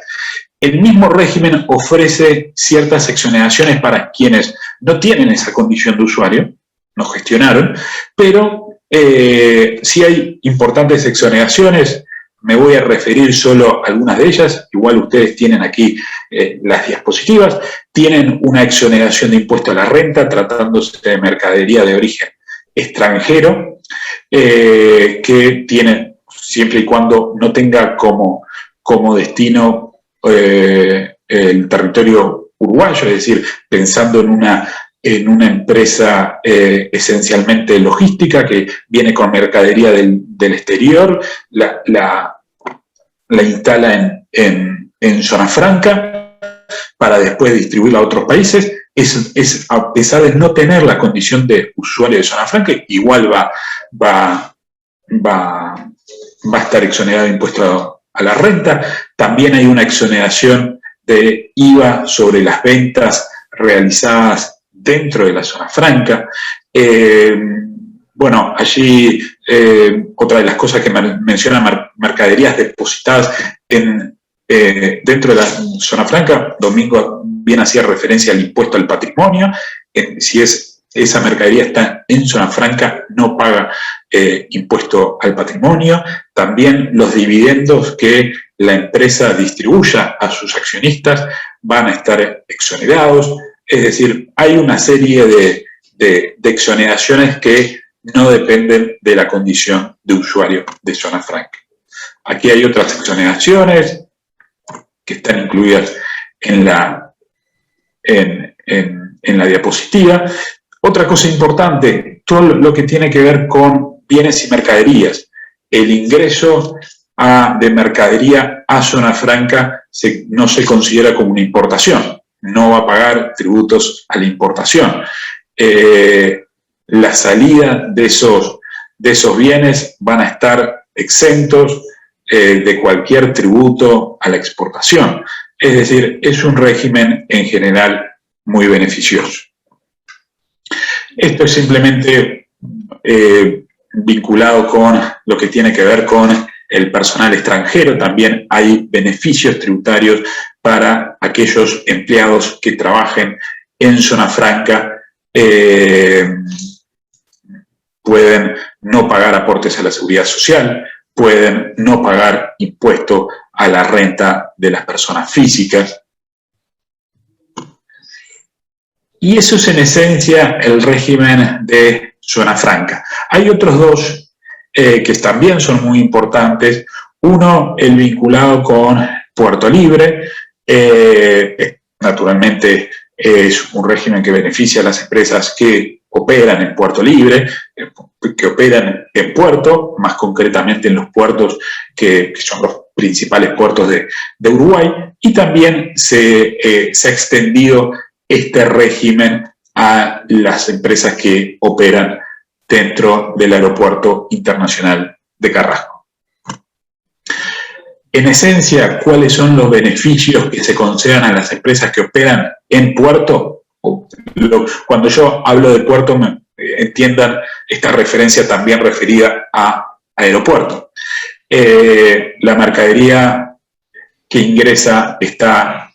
el mismo régimen ofrece ciertas exoneraciones para quienes no tienen esa condición de usuario, no gestionaron, pero sí hay importantes exoneraciones. Me voy a referir solo a algunas de ellas, igual ustedes tienen aquí las diapositivas. Tienen una exoneración de impuesto a la renta tratándose de mercadería de origen extranjero, que tiene, siempre y cuando no tenga como destino el territorio uruguayo, es decir, pensando en una empresa esencialmente logística que viene con mercadería del exterior, la instala en zona franca para después distribuirla a otros países. A pesar de no tener la condición de usuario de zona franca, igual va a estar exonerado de impuesto a la renta. También hay una exoneración de IVA sobre las ventas realizadas dentro de la zona franca. Bueno, allí otra de las cosas que menciona mercaderías depositadas dentro de la zona franca. Domingo bien hacía referencia al impuesto al patrimonio. Si esa mercadería está en zona franca, no paga impuesto al patrimonio. También los dividendos que la empresa distribuya a sus accionistas van a estar exonerados. Es decir, hay una serie de exoneraciones que no dependen de la condición de usuario de zona franca. Aquí hay otras exoneraciones que están incluidas en la diapositiva. Otra cosa importante, todo lo que tiene que ver con bienes y mercaderías. El ingreso de mercadería a zona franca no se considera como una importación, no va a pagar tributos a la importación. La salida de esos bienes van a estar exentos de cualquier tributo a la exportación. Es decir, es un régimen en general muy beneficioso. Esto es simplemente vinculado con lo que tiene que ver con el personal extranjero. También hay beneficios tributarios para aquellos empleados que trabajen en zona franca. Pueden no pagar aportes a la seguridad social, pueden no pagar impuesto a la renta de las personas físicas. Y eso es en esencia el régimen de zona franca. Hay otros dos que también son muy importantes. Uno, el vinculado con Puerto Libre. Naturalmente es un régimen que beneficia a las empresas que operan en Puerto Libre, que operan en puerto, más concretamente en los puertos que son los principales puertos de Uruguay, y también se ha extendido este régimen a las empresas que operan dentro del Aeropuerto Internacional de Carrasco. En esencia, ¿cuáles son los beneficios que se concedan a las empresas que operan en puerto? Cuando yo hablo de puerto, entiendan esta referencia también referida a aeropuerto. La mercadería que ingresa está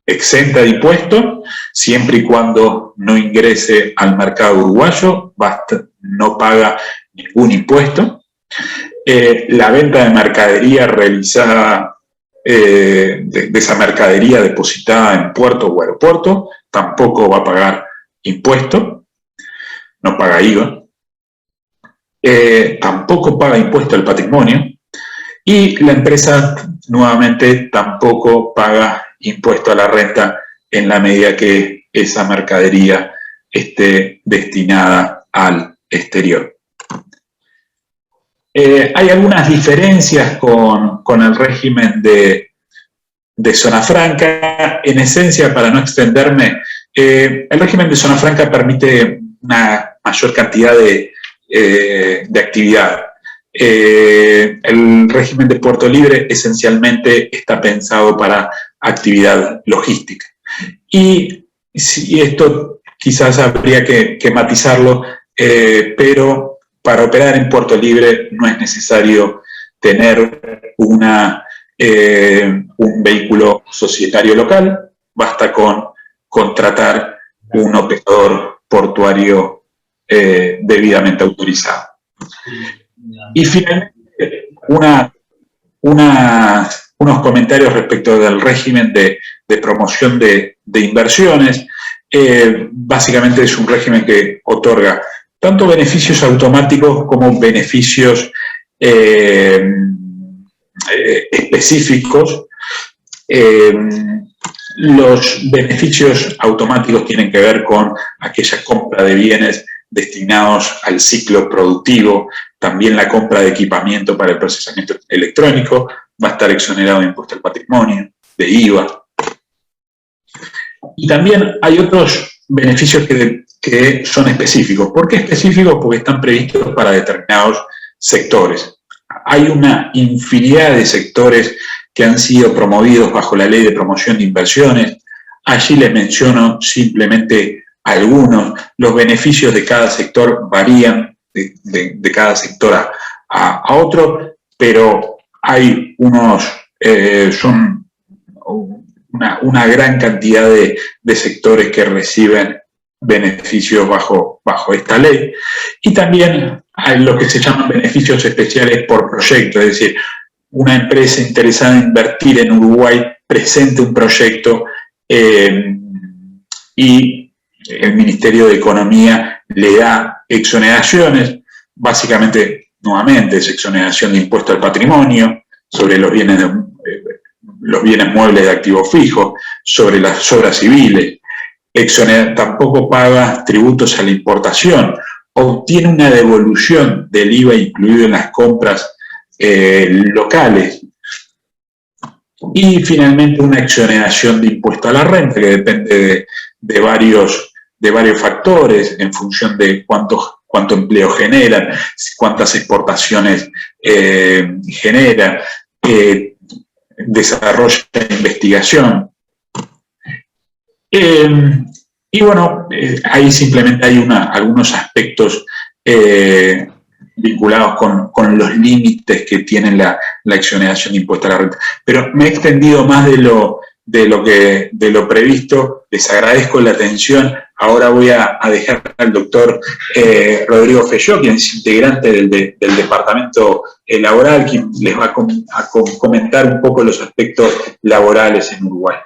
exenta de impuesto, siempre y cuando no ingrese al mercado uruguayo, no paga ningún impuesto. La venta de mercadería realizada, de esa mercadería depositada en puerto o aeropuerto, tampoco va a pagar impuesto, no paga IVA. Tampoco paga impuesto al patrimonio, y la empresa nuevamente tampoco paga impuesto a la renta en la medida que esa mercadería esté destinada al exterior. Hay algunas diferencias con el régimen de zona franca. En esencia, para no extenderme, el régimen de zona franca permite una mayor cantidad de actividad. El régimen de Puerto Libre esencialmente está pensado para actividad logística. Y esto quizás habría que matizarlo, pero para operar en Puerto Libre no es necesario tener un vehículo societario local, basta con contratar un operador portuario debidamente autorizado. Y finalmente, unos comentarios respecto del régimen de promoción de inversiones. Básicamente es un régimen que otorga tanto beneficios automáticos como beneficios específicos. Los beneficios automáticos tienen que ver con aquella compra de bienes destinados al ciclo productivo, también la compra de equipamiento para el procesamiento electrónico, va a estar exonerado de impuesto al patrimonio, de IVA. Y también hay otros beneficios que son específicos. ¿Por qué específicos? Porque están previstos para determinados sectores. Hay una infinidad de sectores que han sido promovidos bajo la Ley de Promoción de Inversiones. Allí les menciono simplemente algunos. Los beneficios de cada sector varían de cada sector a otro, pero hay son una gran cantidad de sectores que reciben beneficios bajo esta ley. Y también hay lo que se llaman beneficios especiales por proyecto, es decir, una empresa interesada en invertir en Uruguay presenta un proyecto y el Ministerio de Economía le da exoneraciones, básicamente, nuevamente, es exoneración de impuesto al patrimonio, sobre los bienes muebles de activo fijo, sobre las obras civiles, tampoco paga tributos a la importación, obtiene una devolución del IVA incluido en las compras locales, y finalmente una exoneración de impuesto a la renta que depende de varios factores en función de cuánto empleo generan, cuántas exportaciones genera, desarrollo de investigación. Y bueno, ahí simplemente hay algunos aspectos vinculados con los límites que tiene la exoneración de impuesto a la renta. Pero me he extendido más de lo previsto. Les agradezco la atención. Ahora voy a dejar al doctor Rodrigo Felló, quien es integrante del Departamento Laboral, quien les va a comentar un poco los aspectos laborales en Uruguay.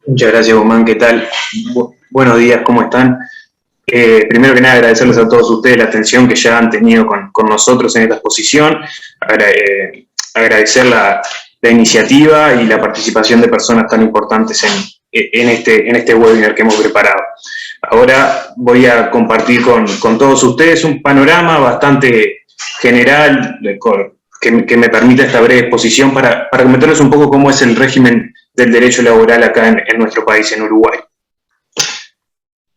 Muchas gracias, Guzmán. ¿Qué tal? Buenos días, ¿cómo están? Primero que nada, agradecerles a todos ustedes la atención que ya han tenido con nosotros en esta exposición. Agradecer la iniciativa y la participación de personas tan importantes en este webinar que hemos preparado. Ahora voy a compartir con todos ustedes un panorama bastante general que me permita esta breve exposición para comentarles un poco cómo es el régimen del derecho laboral acá en nuestro país, en Uruguay.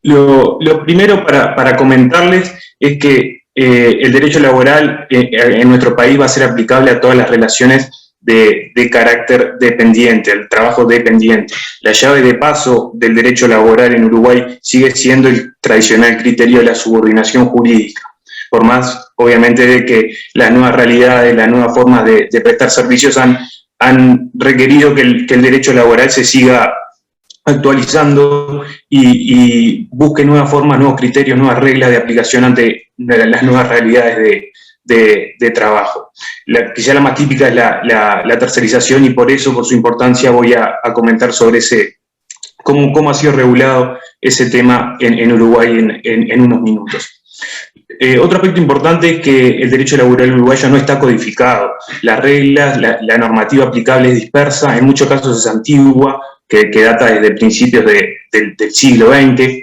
Lo primero para comentarles es que el derecho laboral en nuestro país va a ser aplicable a todas las relaciones de carácter dependiente, el trabajo dependiente. La llave de paso del derecho laboral en Uruguay sigue siendo el tradicional criterio de la subordinación jurídica, por más, obviamente, de que las nuevas realidades, las nuevas formas de prestar servicios han han requerido que el derecho laboral se siga actualizando y busque nuevas formas, nuevos criterios, nuevas reglas de aplicación ante las nuevas realidades de trabajo. Quizá la más típica es la tercerización, y por eso, por su importancia, voy a comentar sobre cómo ha sido regulado ese tema en Uruguay en unos minutos. Otro aspecto importante es que el derecho laboral uruguayo no está codificado. Las reglas, la normativa aplicable es dispersa, en muchos casos es antigua, que data desde principios del siglo XX.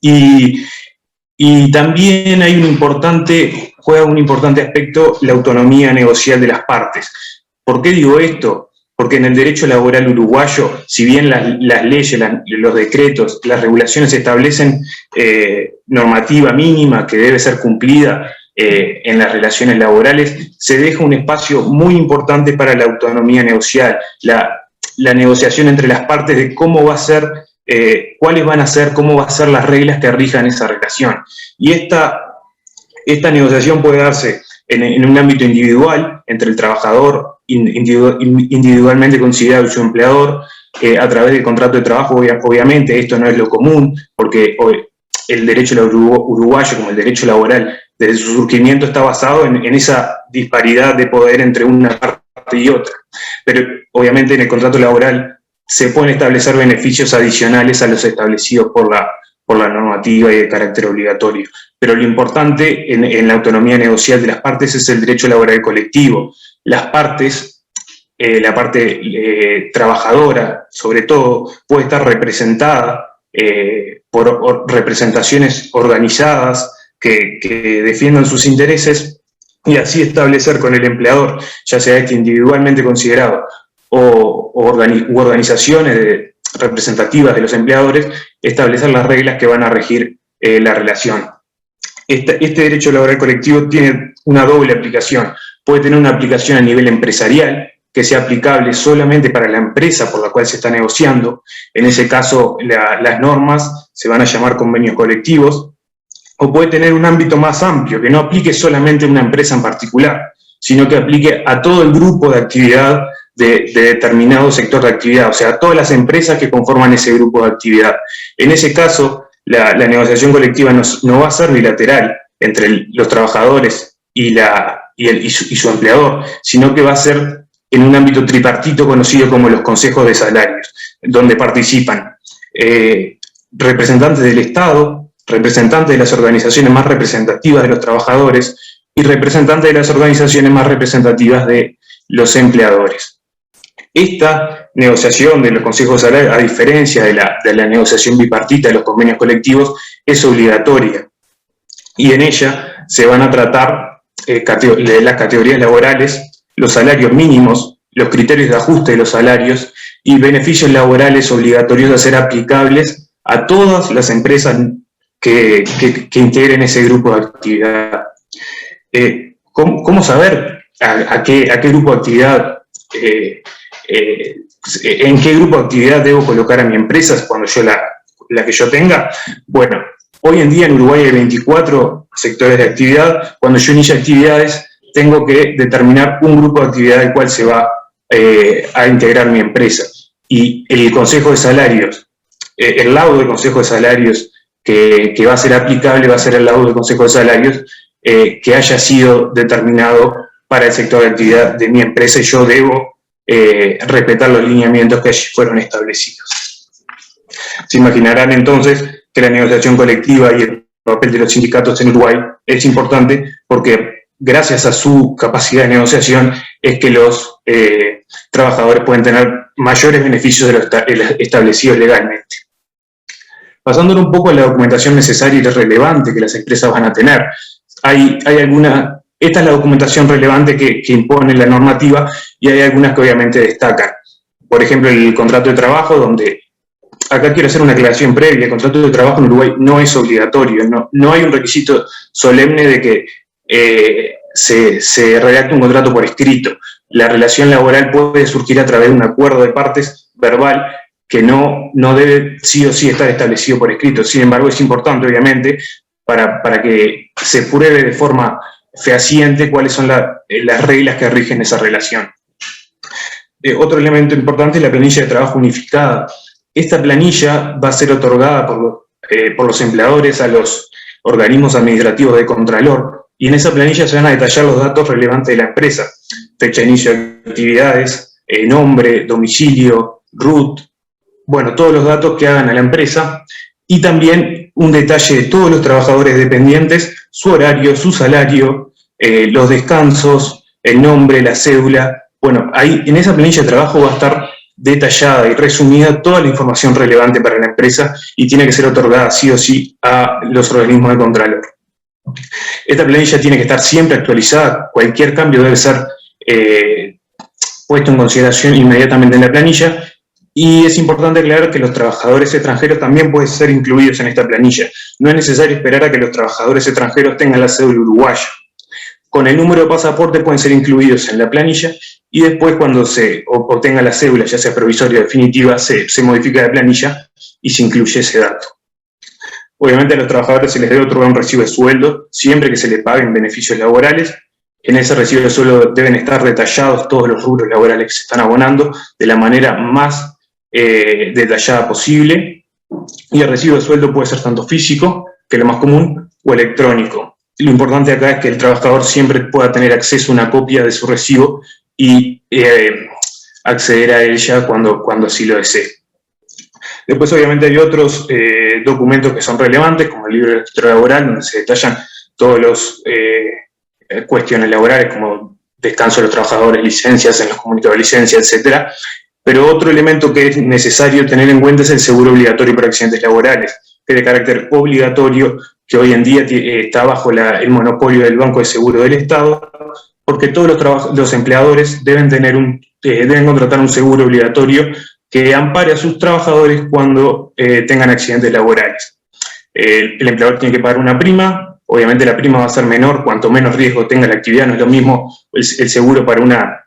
Y también juega un importante aspecto la autonomía negocial de las partes. ¿Por qué digo esto? Porque en el derecho laboral uruguayo, si bien las leyes, los decretos, las regulaciones establecen normativa mínima que debe ser cumplida en las relaciones laborales, se deja un espacio muy importante para la autonomía negocial, la negociación entre las partes de cómo va a ser, cuáles van a ser, cómo van a ser las reglas que rijan esa relación. Y esta negociación puede darse en un ámbito individual, entre el trabajador individualmente considerado y su empleador, a través del contrato de trabajo. Obviamente esto no es lo común, porque el derecho uruguayo, como el derecho laboral, desde su surgimiento está basado en esa disparidad de poder entre una parte y otra. Pero obviamente en el contrato laboral se pueden establecer beneficios adicionales a los establecidos por la normativa y de carácter obligatorio. Pero lo importante en la autonomía negocial de las partes es el derecho laboral colectivo. Las partes, la parte trabajadora, sobre todo, puede estar representada por representaciones organizadas que defiendan sus intereses, y así establecer con el empleador, ya sea este individualmente considerado u organizaciones representativas de los empleadores, establecer las reglas que van a regir la relación. Este derecho laboral colectivo tiene una doble aplicación. Puede tener una aplicación a nivel empresarial, que sea aplicable solamente para la empresa por la cual se está negociando. En ese caso, las normas se van a llamar convenios colectivos. O puede tener un ámbito más amplio, que no aplique solamente a una empresa en particular, sino que aplique a todo el grupo de actividad de determinado sector de actividad, o sea, a todas las empresas que conforman ese grupo de actividad. En ese caso, la negociación colectiva no va a ser bilateral entre los trabajadores y su empleador, sino que va a ser en un ámbito tripartito conocido como los consejos de salarios, donde participan representantes del Estado, representantes de las organizaciones más representativas de los trabajadores y representantes de las organizaciones más representativas de los empleadores. Esta negociación de los consejos de salario, a diferencia de la negociación bipartita de los convenios colectivos, es obligatoria, y en ella se van a tratar las categorías laborales, los salarios mínimos, los criterios de ajuste de los salarios y beneficios laborales obligatorios a ser aplicables a todas las empresas que integren ese grupo de actividad. ¿Cómo saber a qué grupo de actividad, en qué grupo de actividad debo colocar a mi empresa cuando yo la que yo tenga? Bueno, hoy en día en Uruguay hay 24 sectores de actividad. Cuando yo inicio actividades, tengo que determinar un grupo de actividad al cual se va a integrar mi empresa. Y el Consejo de Salarios, el laudo del Consejo de Salarios que va a ser aplicable va a ser el laudo del Consejo de Salarios que haya sido determinado para el sector de actividad de mi empresa, y yo debo respetar los lineamientos que allí fueron establecidos. Se imaginarán entonces que la negociación colectiva y el papel de los sindicatos en Uruguay es importante, porque gracias a su capacidad de negociación es que los trabajadores pueden tener mayores beneficios de los establecidos legalmente. Pasándole un poco a la documentación necesaria y relevante que las empresas van a tener. Esta es la documentación relevante que impone la normativa, y hay algunas que obviamente destacan. Por ejemplo, el contrato de trabajo, donde, acá quiero hacer una aclaración previa, el contrato de trabajo en Uruguay no es obligatorio, no hay un requisito solemne de que se redacte un contrato por escrito. La relación laboral puede surgir a través de un acuerdo de partes verbal que no debe sí o sí estar establecido por escrito. Sin embargo, es importante, obviamente, para que se pruebe de forma fehaciente cuáles son las reglas que rigen esa relación. otro elemento importante es la planilla de trabajo unificada. Esta planilla va a ser otorgada por los empleadores a los organismos administrativos de Contralor, y en esa planilla se van a detallar los datos relevantes de la empresa: fecha de inicio de actividades, nombre, domicilio, RUT, bueno, todos los datos que hagan a la empresa, y también un detalle de todos los trabajadores dependientes, su horario, su salario, los descansos, el nombre, la cédula. Bueno, ahí en esa planilla de trabajo va a estar detallada y resumida toda la información relevante para la empresa y tiene que ser otorgada sí o sí a los organismos de Contralor. Esta planilla tiene que estar siempre actualizada, cualquier cambio debe ser puesto en consideración inmediatamente en la planilla, y es importante aclarar que los trabajadores extranjeros también pueden ser incluidos en esta planilla. No es necesario esperar a que los trabajadores extranjeros tengan la cédula uruguaya. Con el número de pasaporte pueden ser incluidos en la planilla, y después cuando se obtenga la cédula, ya sea provisoria o definitiva, se modifica la planilla y se incluye ese dato. Obviamente a los trabajadores se les debe otorgar un recibo de sueldo siempre que se les paguen beneficios laborales. En ese recibo de sueldo deben estar detallados todos los rubros laborales que se están abonando de la manera más detallada posible, y el recibo de sueldo puede ser tanto físico, que es lo más común, o electrónico. Lo importante acá es que el trabajador siempre pueda tener acceso a una copia de su recibo y acceder a ella cuando así lo desee. Después obviamente hay otros documentos que son relevantes, como el libro de registro laboral, donde se detallan todas las cuestiones laborales, como descanso de los trabajadores, licencias en los comunicados de licencia, etc. Pero otro elemento que es necesario tener en cuenta es el seguro obligatorio por accidentes laborales, que es de carácter obligatorio, que hoy en día está bajo el monopolio del Banco de Seguro del Estado, porque todos los empleadores deben contratar un seguro obligatorio que ampare a sus trabajadores cuando tengan accidentes laborales. El empleador tiene que pagar una prima, obviamente la prima va a ser menor cuanto menos riesgo tenga la actividad, no es lo mismo el seguro para una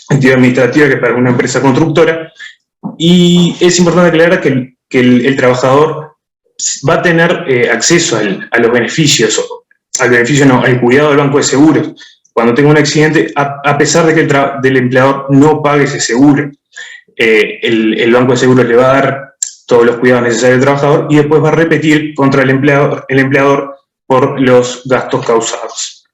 entidad administrativa que para una empresa constructora, y es importante aclarar que el trabajador va a tener acceso a los beneficios, al cuidado del banco de seguros cuando tenga un accidente, a pesar de que el empleador no pague ese seguro. El banco de seguros le va a dar todos los cuidados necesarios al trabajador y después va a repetir contra el empleador por los gastos causados.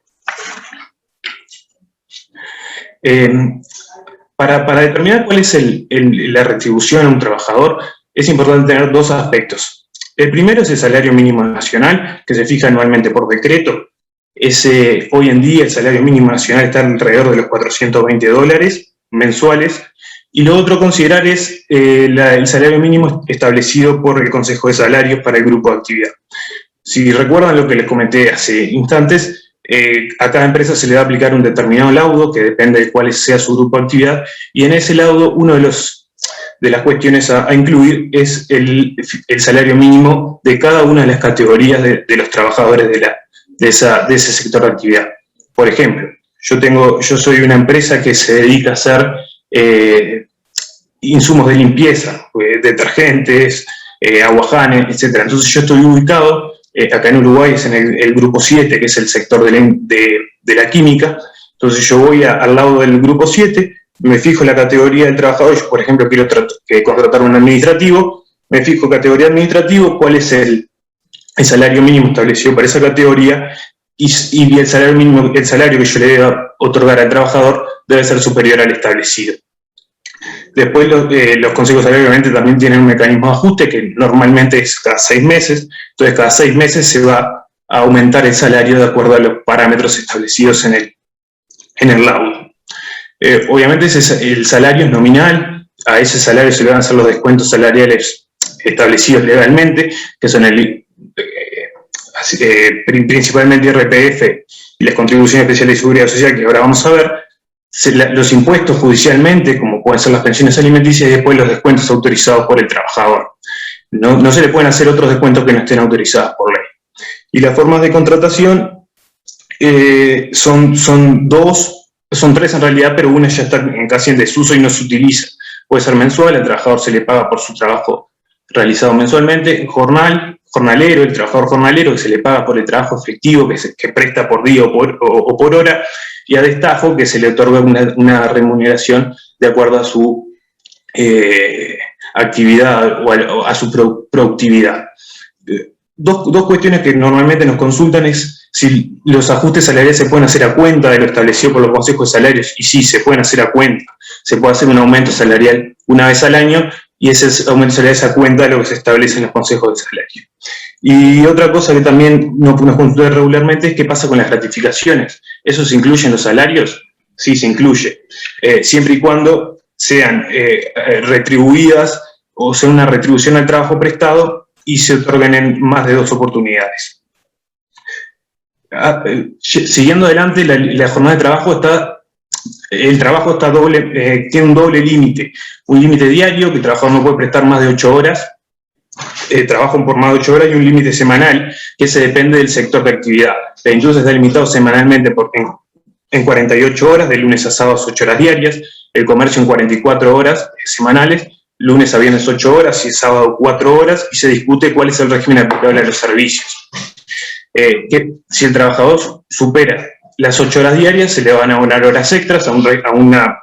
Para determinar cuál es la retribución a un trabajador, es importante tener dos aspectos. El primero es el salario mínimo nacional, que se fija anualmente por decreto. Hoy en día el salario mínimo nacional está alrededor de los $420 mensuales. Y lo otro a considerar es el salario mínimo establecido por el Consejo de Salarios para el grupo de actividad. Si recuerdan lo que les comenté hace instantes, a cada empresa se le va a aplicar un determinado laudo que depende de cuál sea su grupo de actividad, y en ese laudo una de las cuestiones a incluir es el salario mínimo de cada una de las categorías de los trabajadores de ese sector de actividad. Por ejemplo, yo soy una empresa que se dedica a hacer insumos de limpieza, detergentes, aguajanes, etc. Entonces yo estoy ubicado acá en Uruguay, es en el grupo 7, que es el sector de la química. Entonces yo voy al lado del grupo 7, me fijo la categoría del trabajador. Yo, por ejemplo, quiero contratar un administrativo, me fijo categoría administrativo, cuál es el salario mínimo establecido para esa categoría, y el salario que yo le deba otorgar al trabajador debe ser superior al establecido. Después los consejos salariales obviamente también tienen un mecanismo de ajuste que normalmente es cada 6 meses, entonces cada 6 meses se va a aumentar el salario de acuerdo a los parámetros establecidos en el laudo. Obviamente el salario es nominal, a ese salario se le van a hacer los descuentos salariales establecidos legalmente, que son principalmente IRPF y las contribuciones especiales de seguridad social, que ahora vamos a ver, los impuestos judicialmente, como pueden ser las pensiones alimenticias, y después los descuentos autorizados por el trabajador. No se le pueden hacer otros descuentos que no estén autorizados por ley. Y las formas de contratación son 3 en realidad, pero una ya está casi en desuso y no se utiliza. Puede ser mensual, al trabajador se le paga por su trabajo realizado mensualmente, jornalero, el trabajador jornalero, que se le paga por el trabajo efectivo que presta por día o por hora, y a destajo, que se le otorga una remuneración de acuerdo a su actividad o a su productividad. Dos cuestiones que normalmente nos consultan es si los ajustes salariales se pueden hacer a cuenta de lo establecido por los consejos de salarios, y sí, se pueden hacer a cuenta. Se puede hacer un aumento salarial una vez al año, y ese aumento salarial es a cuenta de lo que se establece en los consejos de salario. Y otra cosa que también nos consultan regularmente es qué pasa con las gratificaciones. ¿Eso se incluye en los salarios? Sí, se incluye. Siempre y cuando sean retribuidas o sea una retribución al trabajo prestado y se otorguen en más de 2 oportunidades. Siguiendo adelante, la jornada de trabajo el trabajo tiene un doble límite. Un límite diario, que el trabajador no puede prestar más de 8 horas, trabajo por más de 8 horas, y un límite semanal, que se depende del sector de actividad. La industria está limitado semanalmente en 48 horas, de lunes a sábados 8 horas diarias, el comercio en 44 horas semanales, lunes a viernes 8 horas y sábado 4 horas, y se discute cuál es el régimen aplicable a los servicios. Que si el trabajador supera las 8 horas diarias, se le van a abonar horas extras a una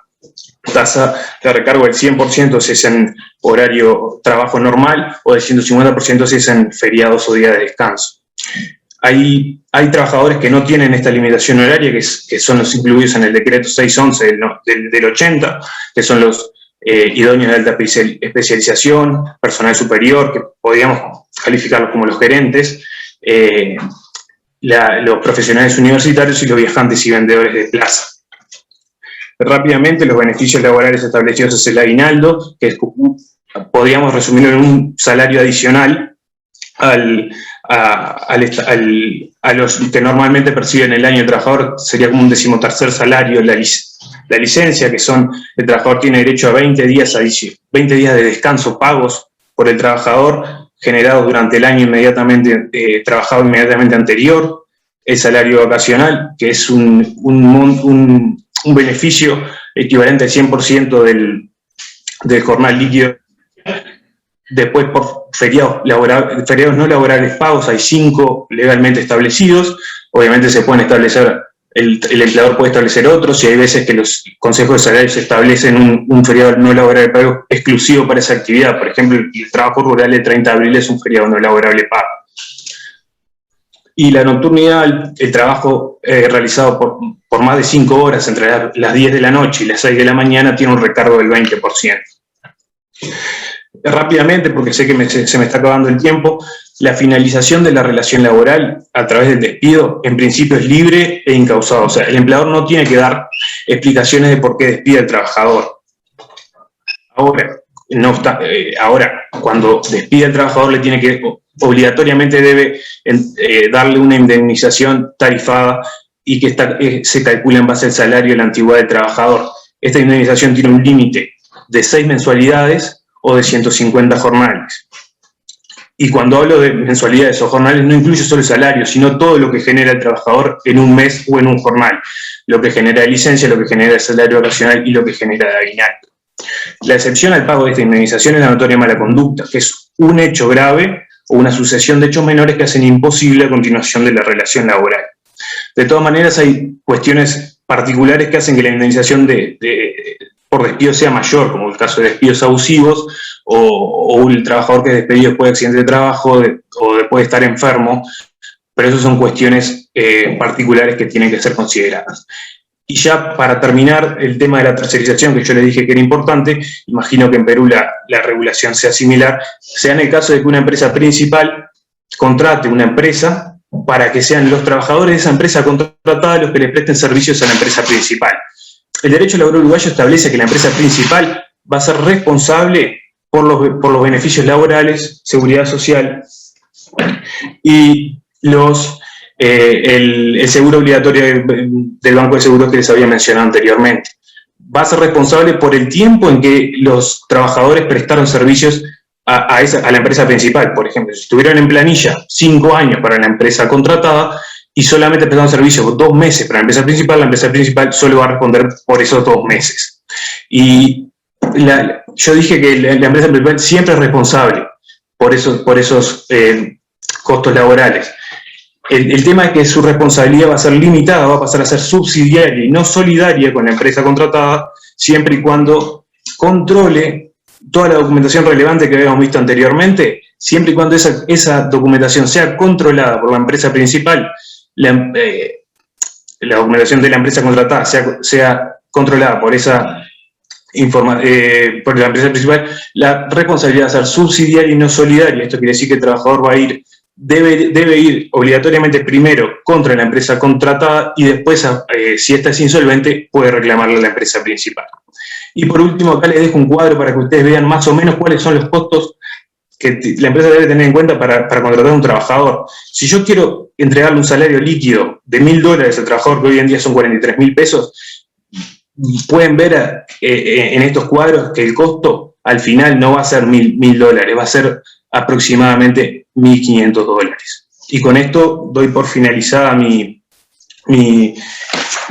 tasa de recargo del 100% si es en horario trabajo normal, o del 150% si es en feriados o días de descanso. Hay trabajadores que no tienen esta limitación horaria, que son los incluidos en el decreto 611 del 80, que son los idóneos de alta especialización, personal superior, que podríamos calificarlos como los gerentes, los profesionales universitarios y los viajantes y vendedores de plaza. Rápidamente, los beneficios laborales establecidos es el aguinaldo, que podríamos resumirlo en un salario adicional a los que normalmente perciben el año el trabajador. Sería como un 13º salario. La licencia, que el trabajador tiene derecho a 20 días de descanso pagos por el trabajador, generados durante el año trabajado inmediatamente anterior. El salario vacacional, que es un beneficio equivalente al 100% del jornal líquido. Después, por feriados no laborables pagos, hay 5 legalmente establecidos. Obviamente se pueden establecer, el empleador puede establecer otros, y hay veces que los consejos de salarios establecen un feriado no laborable pago exclusivo para esa actividad. Por ejemplo, el trabajo rural del 30 de abril es un feriado no laborable pago. Y la nocturnidad, el trabajo realizado por más de 5 horas entre las 10 de la noche y las 6 de la mañana, tiene un recargo del 20%. Rápidamente, porque sé que se me está acabando el tiempo, la finalización de la relación laboral a través del despido, en principio, es libre e incausado. O sea, el empleador no tiene que dar explicaciones de por qué despide al trabajador. Ahora, cuando despide al trabajador, obligatoriamente debe darle una indemnización tarifada, y que se calcula en base al salario de la antigüedad del trabajador. Esta indemnización tiene un límite de 6 mensualidades o de 150 jornales. Y cuando hablo de mensualidades o jornales, no incluye solo el salario, sino todo lo que genera el trabajador en un mes o en un jornal. Lo que genera de licencia, lo que genera el salario vacacional y lo que genera de aguinaldo. La excepción al pago de esta indemnización es la notoria mala conducta, que es un hecho grave o una sucesión de hechos menores que hacen imposible la continuación de la relación laboral. De todas maneras, hay cuestiones particulares que hacen que la indemnización por despido sea mayor, como el caso de despidos abusivos, o el trabajador que es despedido después de accidente de trabajo o después de estar enfermo, pero esas son cuestiones particulares que tienen que ser consideradas. Y ya para terminar, el tema de la tercerización, que yo les dije que era importante, imagino que en Perú la regulación sea similar, sea en el caso de que una empresa principal contrate una empresa para que sean los trabajadores de esa empresa contratada los que le presten servicios a la empresa principal. El derecho laboral uruguayo establece que la empresa principal va a ser responsable por los beneficios laborales, seguridad social y el seguro obligatorio del Banco de Seguros que les había mencionado anteriormente. Va a ser responsable por el tiempo en que los trabajadores prestaron servicios a la empresa principal. Por ejemplo, si estuvieron en planilla 5 años para la empresa contratada y solamente prestaron servicios 2 meses para la empresa principal solo va a responder por esos 2 meses. Y yo dije que la empresa principal siempre es responsable por esos costos laborales. El tema es que su responsabilidad va a ser limitada, va a pasar a ser subsidiaria y no solidaria con la empresa contratada, siempre y cuando controle toda la documentación relevante que habíamos visto anteriormente, siempre y cuando esa documentación sea controlada por la empresa principal, la documentación de la empresa contratada sea controlada por por la empresa principal, la responsabilidad va a ser subsidiaria y no solidaria. Esto quiere decir que el trabajador debe ir obligatoriamente primero contra la empresa contratada y después, si ésta es insolvente, puede reclamarle a la empresa principal. Y por último, acá les dejo un cuadro para que ustedes vean más o menos cuáles son los costos que la empresa debe tener en cuenta para contratar a un trabajador. Si yo quiero entregarle un salario líquido de $1.000 al trabajador, que hoy en día son 43.000 pesos, pueden ver en estos cuadros que el costo al final no va a ser $1.000, va a ser aproximadamente $1.500. Y con esto doy por finalizada mi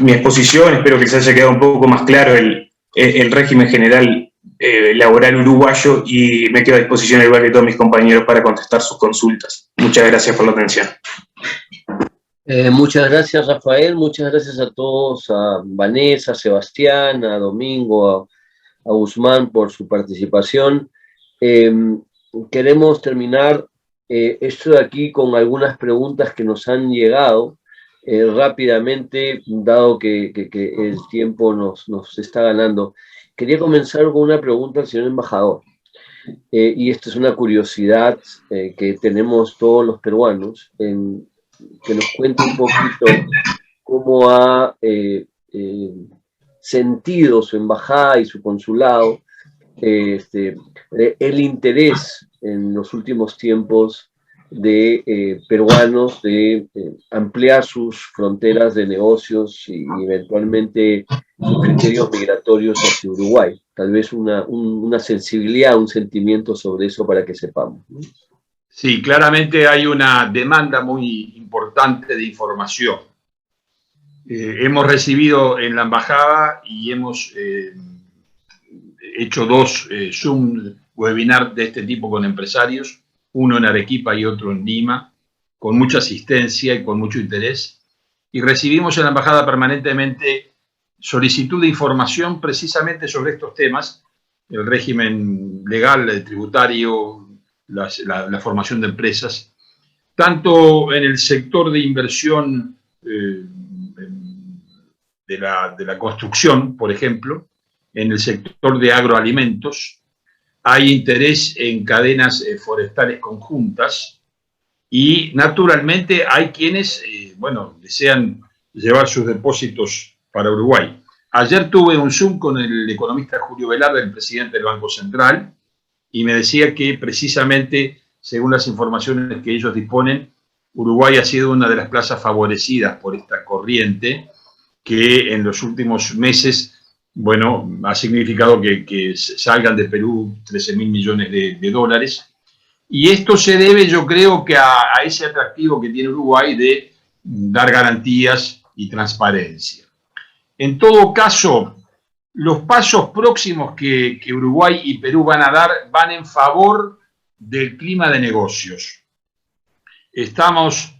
exposición. Espero que les haya quedado un poco más claro el régimen general laboral uruguayo, y me quedo a disposición, al igual que todos mis compañeros, para contestar sus consultas. Muchas gracias por la atención. Muchas gracias, Rafael. Muchas gracias a todos, a Vanessa, a Sebastián, a Domingo, a Guzmán por su participación. Queremos terminar esto de aquí con algunas preguntas que nos han llegado rápidamente, dado que el tiempo nos está ganando. Quería comenzar con una pregunta al señor embajador, y esta es una curiosidad que tenemos todos los peruanos, que nos cuente un poquito cómo ha sentido su embajada y su consulado el interés en los últimos tiempos de peruanos de ampliar sus fronteras de negocios y eventualmente criterios migratorios hacia Uruguay. Tal vez una sensibilidad, un sentimiento sobre eso para que sepamos, ¿no? Sí, claramente hay una demanda muy importante de información. Hemos recibido en la embajada y hemos hecho 2 Zoom webinar de este tipo con empresarios, uno en Arequipa y otro en Lima, con mucha asistencia y con mucho interés. Y recibimos en la embajada permanentemente solicitud de información precisamente sobre estos temas, el régimen legal, tributario, la formación de empresas, tanto en el sector de inversión de la construcción, por ejemplo, en el sector de agroalimentos. Hay interés en cadenas forestales conjuntas y, naturalmente, hay quienes, desean llevar sus depósitos para Uruguay. Ayer tuve un Zoom con el economista Julio Velarde, el presidente del Banco Central, y me decía que precisamente, según las informaciones que ellos disponen, Uruguay ha sido una de las plazas favorecidas por esta corriente que en los últimos meses, ha significado que salgan de Perú 13.000 millones de dólares. Y esto se debe, yo creo, que a ese atractivo que tiene Uruguay de dar garantías y transparencia. En todo caso, los pasos próximos que Uruguay y Perú van a dar van en favor del clima de negocios. Estamos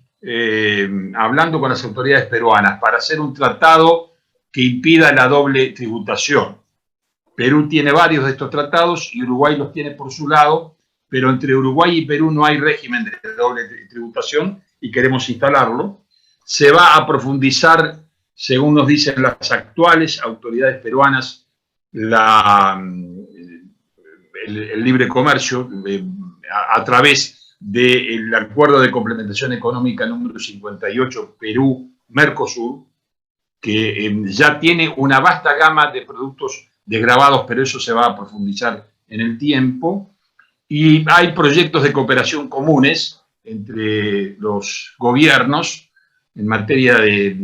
hablando con las autoridades peruanas para hacer un tratado que impida la doble tributación. Perú tiene varios de estos tratados y Uruguay los tiene por su lado, pero entre Uruguay y Perú no hay régimen de doble tributación y queremos instalarlo. Se va a profundizar, según nos dicen las actuales autoridades peruanas, el libre comercio a través del Acuerdo de Complementación Económica número 58 Perú-Mercosur, que ya tiene una vasta gama de productos desgravados, pero eso se va a profundizar en el tiempo. Y hay proyectos de cooperación comunes entre los gobiernos en materia de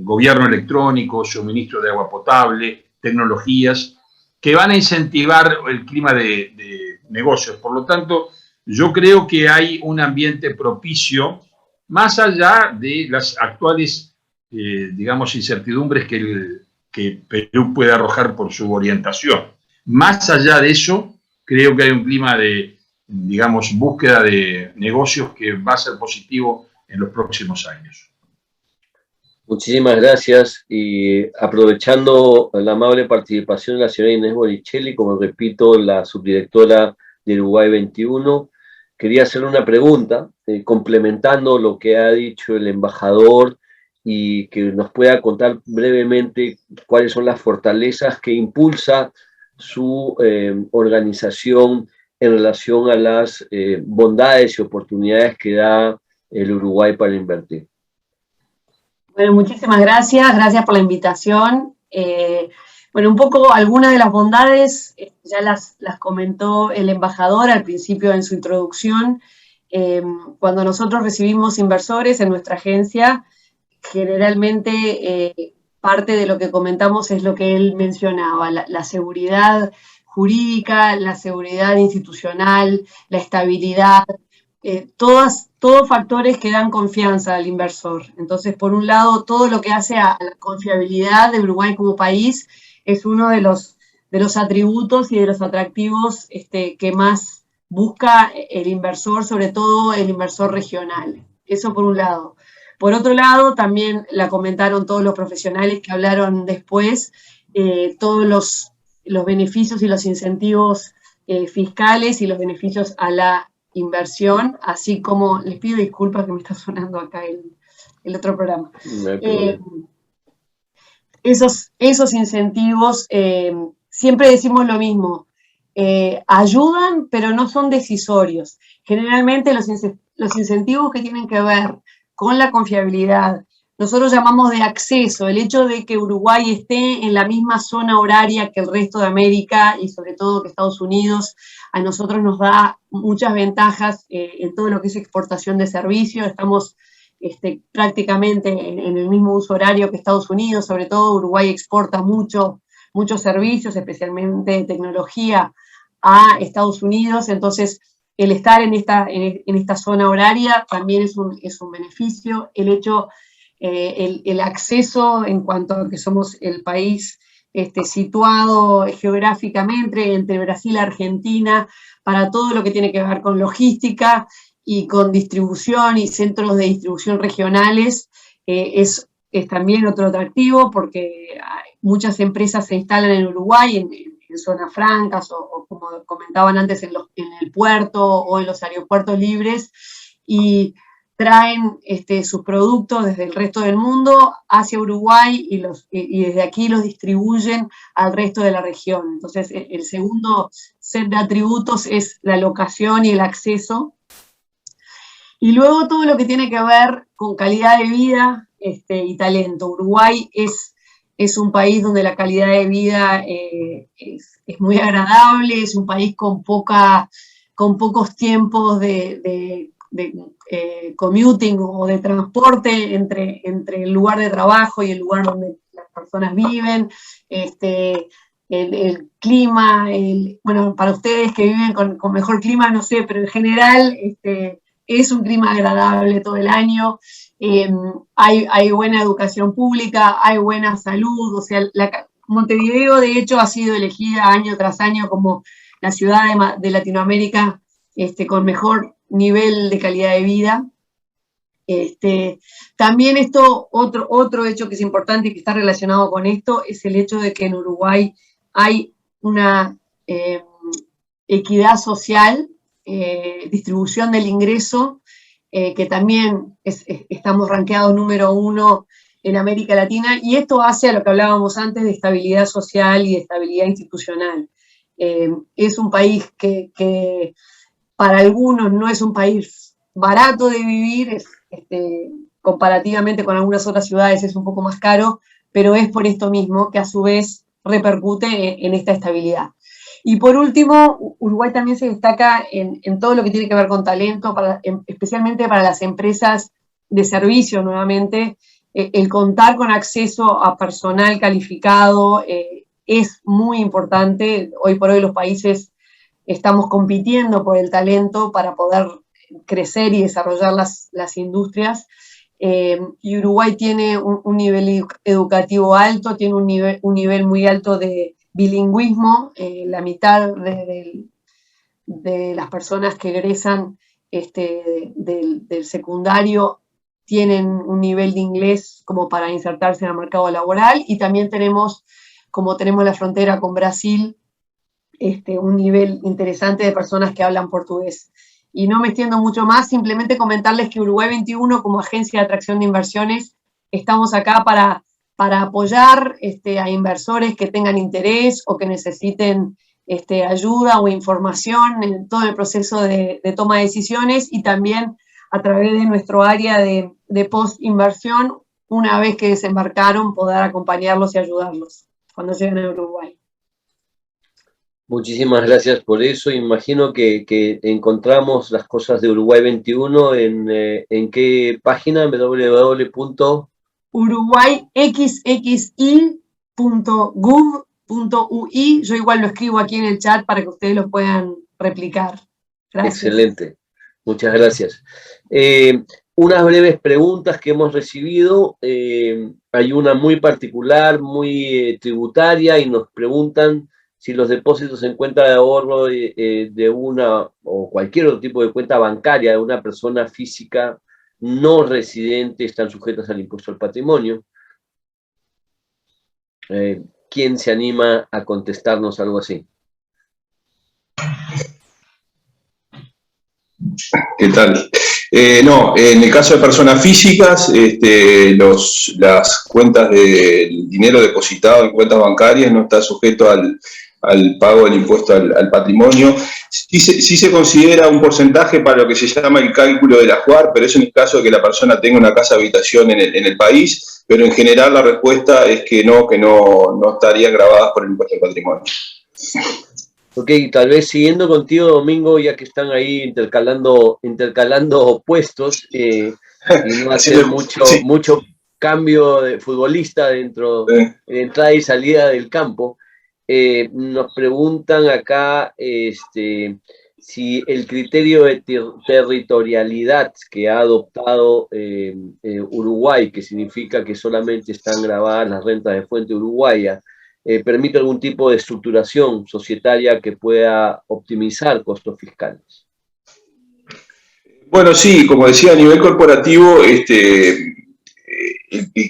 gobierno electrónico, suministro de agua potable, tecnologías, que van a incentivar el clima de negocios. Por lo tanto, yo creo que hay un ambiente propicio, más allá de las actuales incertidumbres que Perú puede arrojar por su orientación. Más allá de eso, creo que hay un clima de, búsqueda de negocios que va a ser positivo en los próximos años. Muchísimas gracias, y aprovechando la amable participación de la señora Inés Boricelli, como repito, la subdirectora de Uruguay 21, quería hacer una pregunta, complementando lo que ha dicho el embajador, y que nos pueda contar brevemente cuáles son las fortalezas que impulsa su organización en relación a las bondades y oportunidades que da el Uruguay para invertir. Bueno, muchísimas gracias, gracias por la invitación. Bueno, un poco algunas de las bondades ya las comentó el embajador al principio en su introducción. Cuando nosotros recibimos inversores en nuestra agencia, generalmente parte de lo que comentamos es lo que él mencionaba, la seguridad jurídica, la seguridad institucional, la estabilidad, todos factores que dan confianza al inversor. Entonces, por un lado, todo lo que hace a la confiabilidad de Uruguay como país es uno de los atributos y de los atractivos que más busca el inversor, sobre todo el inversor regional. Eso por un lado. Por otro lado, también la comentaron todos los profesionales que hablaron después, todos los beneficios y los incentivos fiscales y los beneficios a la inversión, así como, les pido disculpas que me está sonando acá el otro programa. Esos incentivos, siempre decimos lo mismo, ayudan, pero no son decisorios. Generalmente los incentivos que tienen que ver con la confiabilidad, nosotros llamamos de acceso, el hecho de que Uruguay esté en la misma zona horaria que el resto de América y sobre todo que Estados Unidos, a nosotros nos da muchas ventajas en todo lo que es exportación de servicios. Estamos prácticamente en el mismo uso horario que Estados Unidos, sobre todo Uruguay exporta muchos servicios, especialmente tecnología, a Estados Unidos. Entonces, el estar en esta zona horaria también es un beneficio. El hecho, el acceso en cuanto a que somos el país situado geográficamente entre Brasil y Argentina, para todo lo que tiene que ver con logística y con distribución y centros de distribución regionales, es también otro atractivo, porque muchas empresas se instalan en Uruguay, en zonas francas, o como comentaban antes, en el puerto o en los aeropuertos libres, y traen sus productos desde el resto del mundo hacia Uruguay y desde aquí los distribuyen al resto de la región. Entonces, el segundo set de atributos es la locación y el acceso. Y luego todo lo que tiene que ver con calidad de vida y talento. Uruguay es un país donde la calidad de vida es muy agradable, es un país con pocos tiempos de commuting o de transporte entre el lugar de trabajo y el lugar donde las personas viven. El clima, bueno, para ustedes que viven con mejor clima, no sé, pero en general es un clima agradable todo el año. Hay buena educación pública, hay buena salud. O sea, Montevideo de hecho ha sido elegida año tras año como la ciudad de Latinoamérica con mejor nivel de calidad de vida. También otro hecho que es importante y que está relacionado con esto es el hecho de que en Uruguay hay una equidad social, distribución del ingreso, que también estamos rankeados número 1 en América Latina, y esto hace a lo que hablábamos antes de estabilidad social y de estabilidad institucional. Es un país que para algunos no es un país barato de vivir, comparativamente con algunas otras ciudades es un poco más caro, pero es por esto mismo que a su vez repercute en esta estabilidad. Y por último, Uruguay también se destaca en todo lo que tiene que ver con talento, especialmente para las empresas de servicio, nuevamente. El contar con acceso a personal calificado es muy importante. Hoy por hoy los países estamos compitiendo por el talento para poder crecer y desarrollar las industrias. Y Uruguay tiene un nivel educativo alto, tiene un nivel muy alto de bilingüismo. La mitad de las personas que egresan del secundario tienen un nivel de inglés como para insertarse en el mercado laboral, y también tenemos, como tenemos la frontera con Brasil, un nivel interesante de personas que hablan portugués. Y no me extiendo mucho más, simplemente comentarles que Uruguay 21, como agencia de atracción de inversiones, estamos acá para apoyar a inversores que tengan interés o que necesiten ayuda o información en todo el proceso de toma de decisiones, y también a través de nuestro área de post-inversión, una vez que desembarcaron, poder acompañarlos y ayudarlos cuando lleguen a Uruguay. Muchísimas gracias por eso. Imagino que encontramos las cosas de Uruguay 21 en qué página, www.uruguayxxi.gov.ui. Yo igual lo escribo aquí en el chat para que ustedes lo puedan replicar. Gracias. Excelente, muchas gracias. Unas breves preguntas que hemos recibido. Hay una muy particular, muy tributaria, y nos preguntan si los depósitos en cuenta de ahorro de una o cualquier otro tipo de cuenta bancaria de una persona física no residente están sujetas al impuesto al patrimonio. ¿Quién se anima a contestarnos algo así? ¿Qué tal? No, en el caso de personas físicas, las cuentas del dinero depositado en cuentas bancarias no está sujeto al pago del impuesto al patrimonio. Sí se considera un porcentaje para lo que se llama el cálculo del ajuar, pero eso en el caso de que la persona tenga una casa habitación en el país, pero en general la respuesta es que no estarían grabadas por el impuesto al patrimonio. Ok, tal vez siguiendo contigo, Domingo, ya que están ahí intercalando puestos, y no hacer mucho cambio de futbolista dentro de entrada y salida del campo. Nos preguntan acá si el criterio de territorialidad que ha adoptado Uruguay, que significa que solamente están grabadas las rentas de fuente uruguaya, permite algún tipo de estructuración societaria que pueda optimizar costos fiscales. Bueno, sí, como decía, a nivel corporativo, el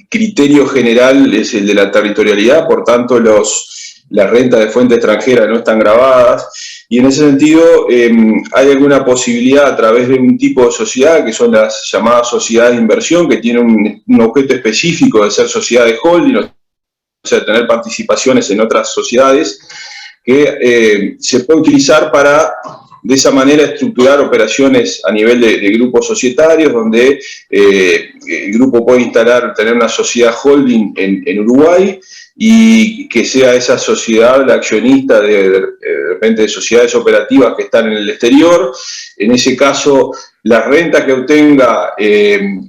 criterio general es el de la territorialidad, por tanto las rentas de fuente extranjera no están grabadas, y en ese sentido hay alguna posibilidad a través de un tipo de sociedad, que son las llamadas sociedades de inversión, que tienen un objeto específico de ser sociedad de holding, o sea, tener participaciones en otras sociedades, que se puede utilizar para, de esa manera, estructurar operaciones a nivel de grupos societarios, donde el grupo puede tener una sociedad holding en Uruguay, y que sea esa sociedad la accionista de repente de sociedades operativas que están en el exterior. En ese caso, la renta que obtenga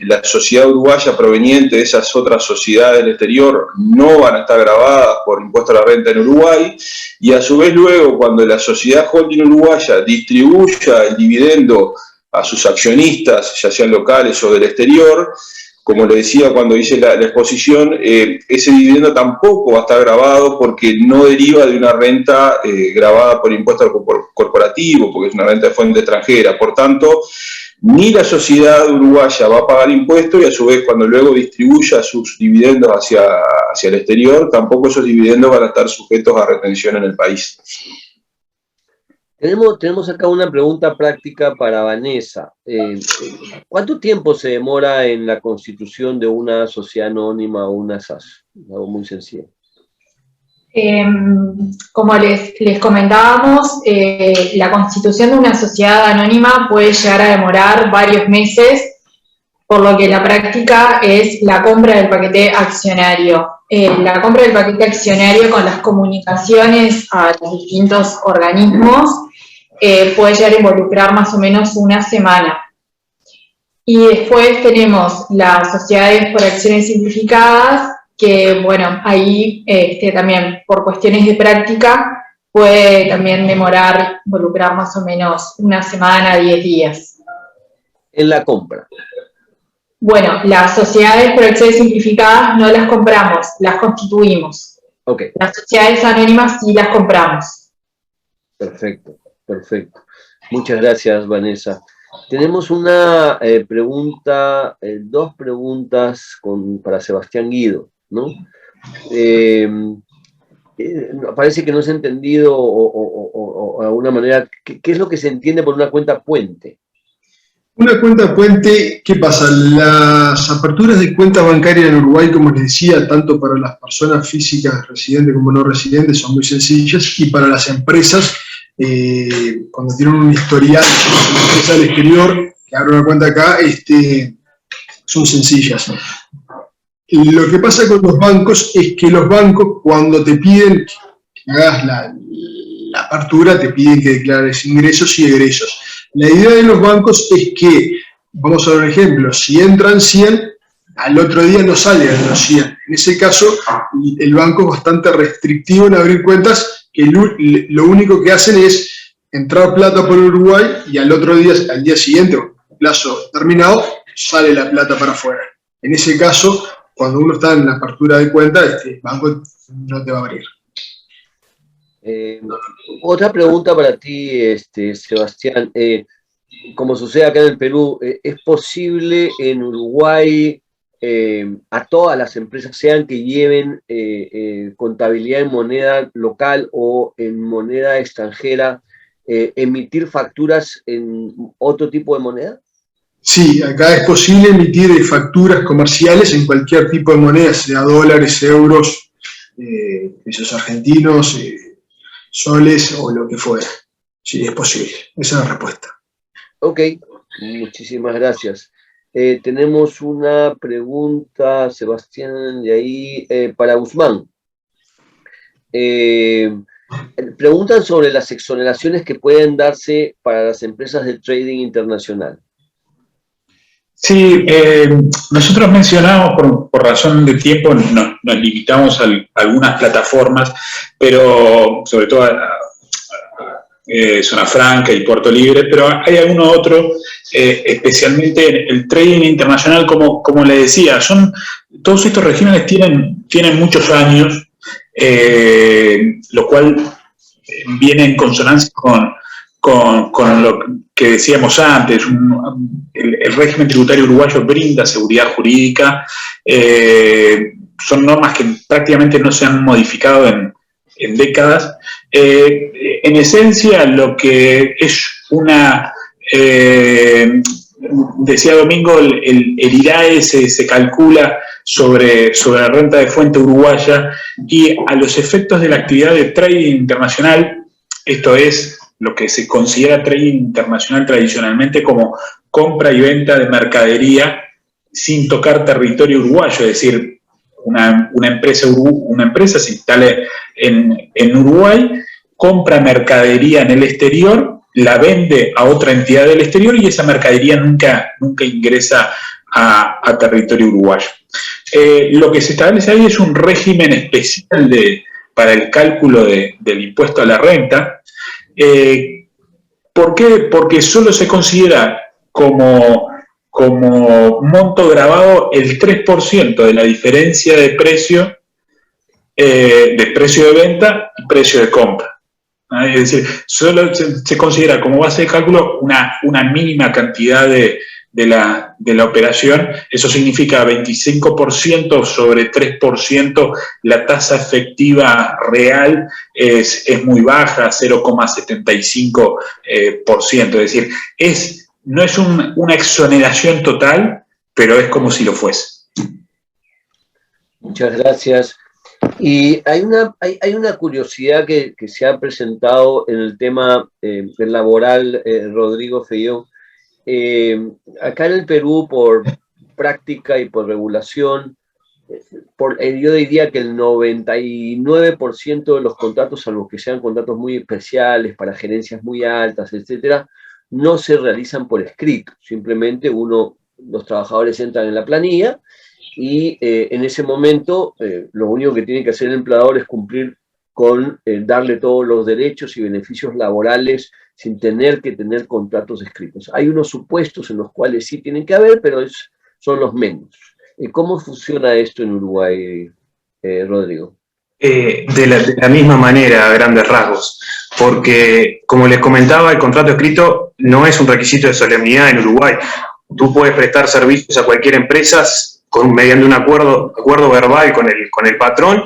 la sociedad uruguaya proveniente de esas otras sociedades del exterior no van a estar grabadas por impuesto a la renta en Uruguay, y a su vez luego, cuando la sociedad holding uruguaya distribuya el dividendo a sus accionistas, ya sean locales o del exterior, como le decía cuando hice la exposición, ese dividendo tampoco va a estar grabado porque no deriva de una renta grabada por impuesto corporativo, porque es una renta de fuente extranjera. Por tanto, ni la sociedad uruguaya va a pagar impuestos, y a su vez cuando luego distribuya sus dividendos hacia el exterior, tampoco esos dividendos van a estar sujetos a retención en el país. Tenemos acá una pregunta práctica para Vanessa. ¿Cuánto tiempo se demora en la constitución de una sociedad anónima o una SAS? Algo muy sencillo. Como les comentábamos, la constitución de una sociedad anónima puede llegar a demorar varios meses, por lo que la práctica es la compra del paquete accionario. La compra del paquete accionario con las comunicaciones a los distintos organismos puede llegar a involucrar más o menos una semana. Y después tenemos las sociedades por acciones simplificadas, que bueno, ahí también por cuestiones de práctica puede también involucrar más o menos una semana, 10 días. En la compra. Bueno, las sociedades por acciones simplificadas no las compramos, las constituimos. Okay. Las sociedades anónimas sí las compramos. Perfecto, perfecto. Muchas gracias, Vanessa. Tenemos una pregunta, dos preguntas para Sebastián Guido, ¿no? Parece que no se ha entendido o de alguna manera, ¿qué es lo que se entiende por una cuenta puente? Una cuenta puente, ¿qué pasa? Las aperturas de cuentas bancarias en Uruguay, como les decía, tanto para las personas físicas residentes como no residentes, son muy sencillas, y para las empresas, cuando tienen un historial de una empresa del exterior, que abren una cuenta acá, son sencillas. Lo que pasa con los bancos es que los bancos, cuando te piden que hagas la apertura, te piden que declares ingresos y egresos. La idea de los bancos es que, vamos a dar un ejemplo, si entran 100, al otro día no salen los 100. En ese caso, el banco es bastante restrictivo en abrir cuentas, que lo único que hacen es entrar plata por Uruguay y al otro día, al día siguiente, plazo terminado, sale la plata para afuera. En ese caso, cuando uno está en la apertura de cuenta, el banco no te va a abrir. Otra pregunta para ti, Sebastián. Como sucede acá en el Perú, ¿es posible en Uruguay a todas las empresas, sean que lleven contabilidad en moneda local o en moneda extranjera, emitir facturas en otro tipo de moneda? Sí, acá es posible emitir facturas comerciales en cualquier tipo de moneda, sea dólares, euros, pesos argentinos, soles o lo que fuera. Sí, es posible. Esa es la respuesta. Ok, muchísimas gracias. Tenemos una pregunta, Sebastián, de ahí, para Guzmán. Preguntan sobre las exoneraciones que pueden darse para las empresas de trading internacional. Sí, nosotros mencionamos, por razón de tiempo, nos limitamos a algunas plataformas, pero sobre todo a Zona Franca y Puerto Libre, pero hay alguno otro, especialmente el trading internacional, como le decía, todos estos regímenes tienen muchos años, lo cual viene en consonancia con lo que decíamos antes. El régimen tributario uruguayo brinda seguridad jurídica, son normas que prácticamente no se han modificado en décadas. En esencia, lo que es decía Domingo, el IRAE se calcula sobre la renta de fuente uruguaya, y a los efectos de la actividad de trading internacional, esto es lo que se considera trading internacional tradicionalmente como compra y venta de mercadería sin tocar territorio uruguayo, es decir, una empresa se instala en Uruguay, compra mercadería en el exterior, la vende a otra entidad del exterior y esa mercadería nunca ingresa a territorio uruguayo. Lo que se establece ahí es un régimen especial para el cálculo del impuesto a la renta. ¿Por qué? Porque solo se considera como monto grabado el 3% de la diferencia de precio de venta y precio de compra. Es decir, solo se considera como base de cálculo una mínima cantidad de la operación. Eso significa 25% sobre 3%, la tasa efectiva real es muy baja, 0,75%. Es decir, no es una exoneración total, pero es como si lo fuese. Muchas gracias. Y hay una curiosidad que se ha presentado en el tema laboral, Rodrigo Feijóo. Acá en el Perú, por práctica y por regulación, yo diría que el 99% de los contratos, salvo que sean contratos muy especiales para gerencias muy altas, etcétera, no se realizan por escrito. Simplemente los trabajadores entran en la planilla y en ese momento lo único que tiene que hacer el empleador es cumplir con darle todos los derechos y beneficios laborales sin tener que tener contratos escritos. Hay unos supuestos en los cuales sí tienen que haber, pero son los menos. ¿Cómo funciona esto en Uruguay, Rodrigo? de la misma manera, a grandes rasgos, porque, como les comentaba, el contrato escrito no es un requisito de solemnidad en Uruguay. Tú puedes prestar servicios a cualquier empresa mediante un acuerdo verbal con el patrón.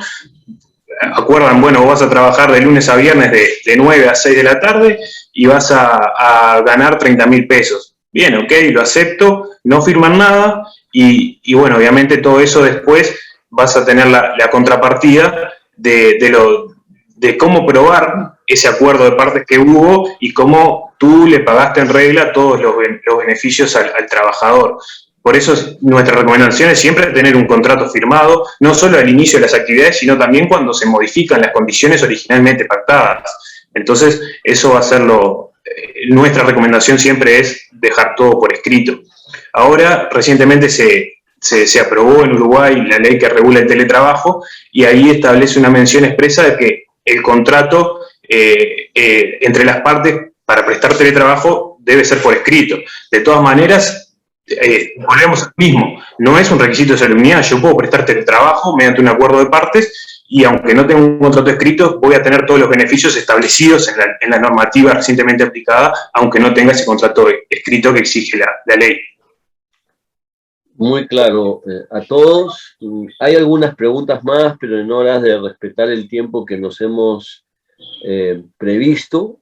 Acuerdan, bueno, vos vas a trabajar de lunes a viernes de 9 a 6 de la tarde y vas a ganar 30.000 pesos. Bien, ok, lo acepto, no firman nada y bueno, obviamente todo eso después vas a tener la contrapartida de cómo probar ese acuerdo de partes que hubo y cómo tú le pagaste en regla todos los beneficios al trabajador. Por eso nuestra recomendación es siempre tener un contrato firmado, no solo al inicio de las actividades, sino también cuando se modifican las condiciones originalmente pactadas. Entonces, eso va a ser nuestra recomendación siempre es dejar todo por escrito. Ahora, recientemente se aprobó en Uruguay la ley que regula el teletrabajo y ahí establece una mención expresa de que el contrato entre las partes para prestar teletrabajo debe ser por escrito. De todas maneras, volvemos al mismo, no es un requisito de solemnidad, yo puedo prestar teletrabajo mediante un acuerdo de partes y aunque no tenga un contrato escrito, voy a tener todos los beneficios establecidos en la normativa recientemente aplicada, aunque no tenga ese contrato escrito que exige la ley. Muy claro a todos. Hay algunas preguntas más, pero en horas de respetar el tiempo que nos hemos previsto,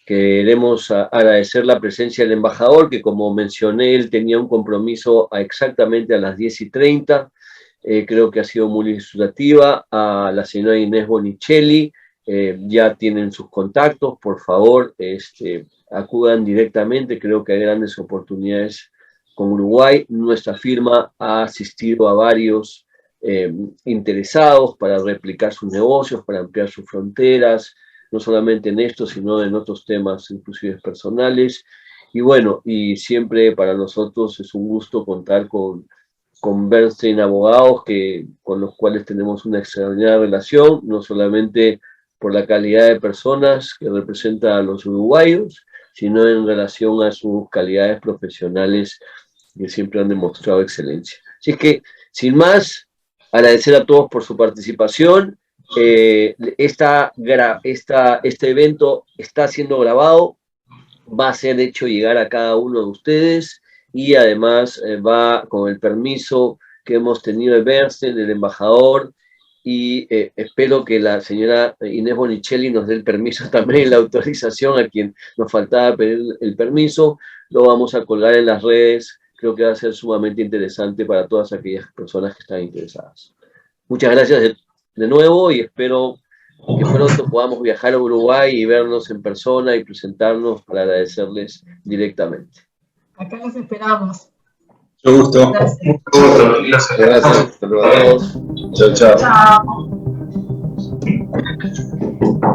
queremos agradecer la presencia del embajador, que como mencioné, él tenía un compromiso exactamente a las 10:30. Creo que ha sido muy ilustrativa. A la señora Inés Bonicelli, ya tienen sus contactos, por favor, acudan directamente. Creo que hay grandes oportunidades con Uruguay. Nuestra firma ha asistido a varios interesados para replicar sus negocios, para ampliar sus fronteras, no solamente en esto, sino en otros temas, inclusive personales. Y bueno, y siempre para nosotros es un gusto contar con Bernstein Abogados, con los cuales tenemos una extraordinaria relación, no solamente por la calidad de personas que representan a los uruguayos, sino en relación a sus calidades profesionales que siempre han demostrado excelencia. Así es que, sin más, agradecer a todos por su participación. Este evento está siendo grabado, va a ser hecho llegar a cada uno de ustedes y además va con el permiso que hemos tenido de Bernstein, del embajador, y espero que la señora Inés Bonicelli nos dé el permiso también, la autorización a quien nos faltaba pedir el permiso. Lo vamos a colgar en las redes, creo que va a ser sumamente interesante para todas aquellas personas que están interesadas. Muchas gracias de nuevo y espero que pronto podamos viajar a Uruguay y vernos en persona y presentarnos para agradecerles directamente. Acá los esperamos. Mucho gusto. Gracias. Gracias. Hasta luego. Chao, chao. Chao.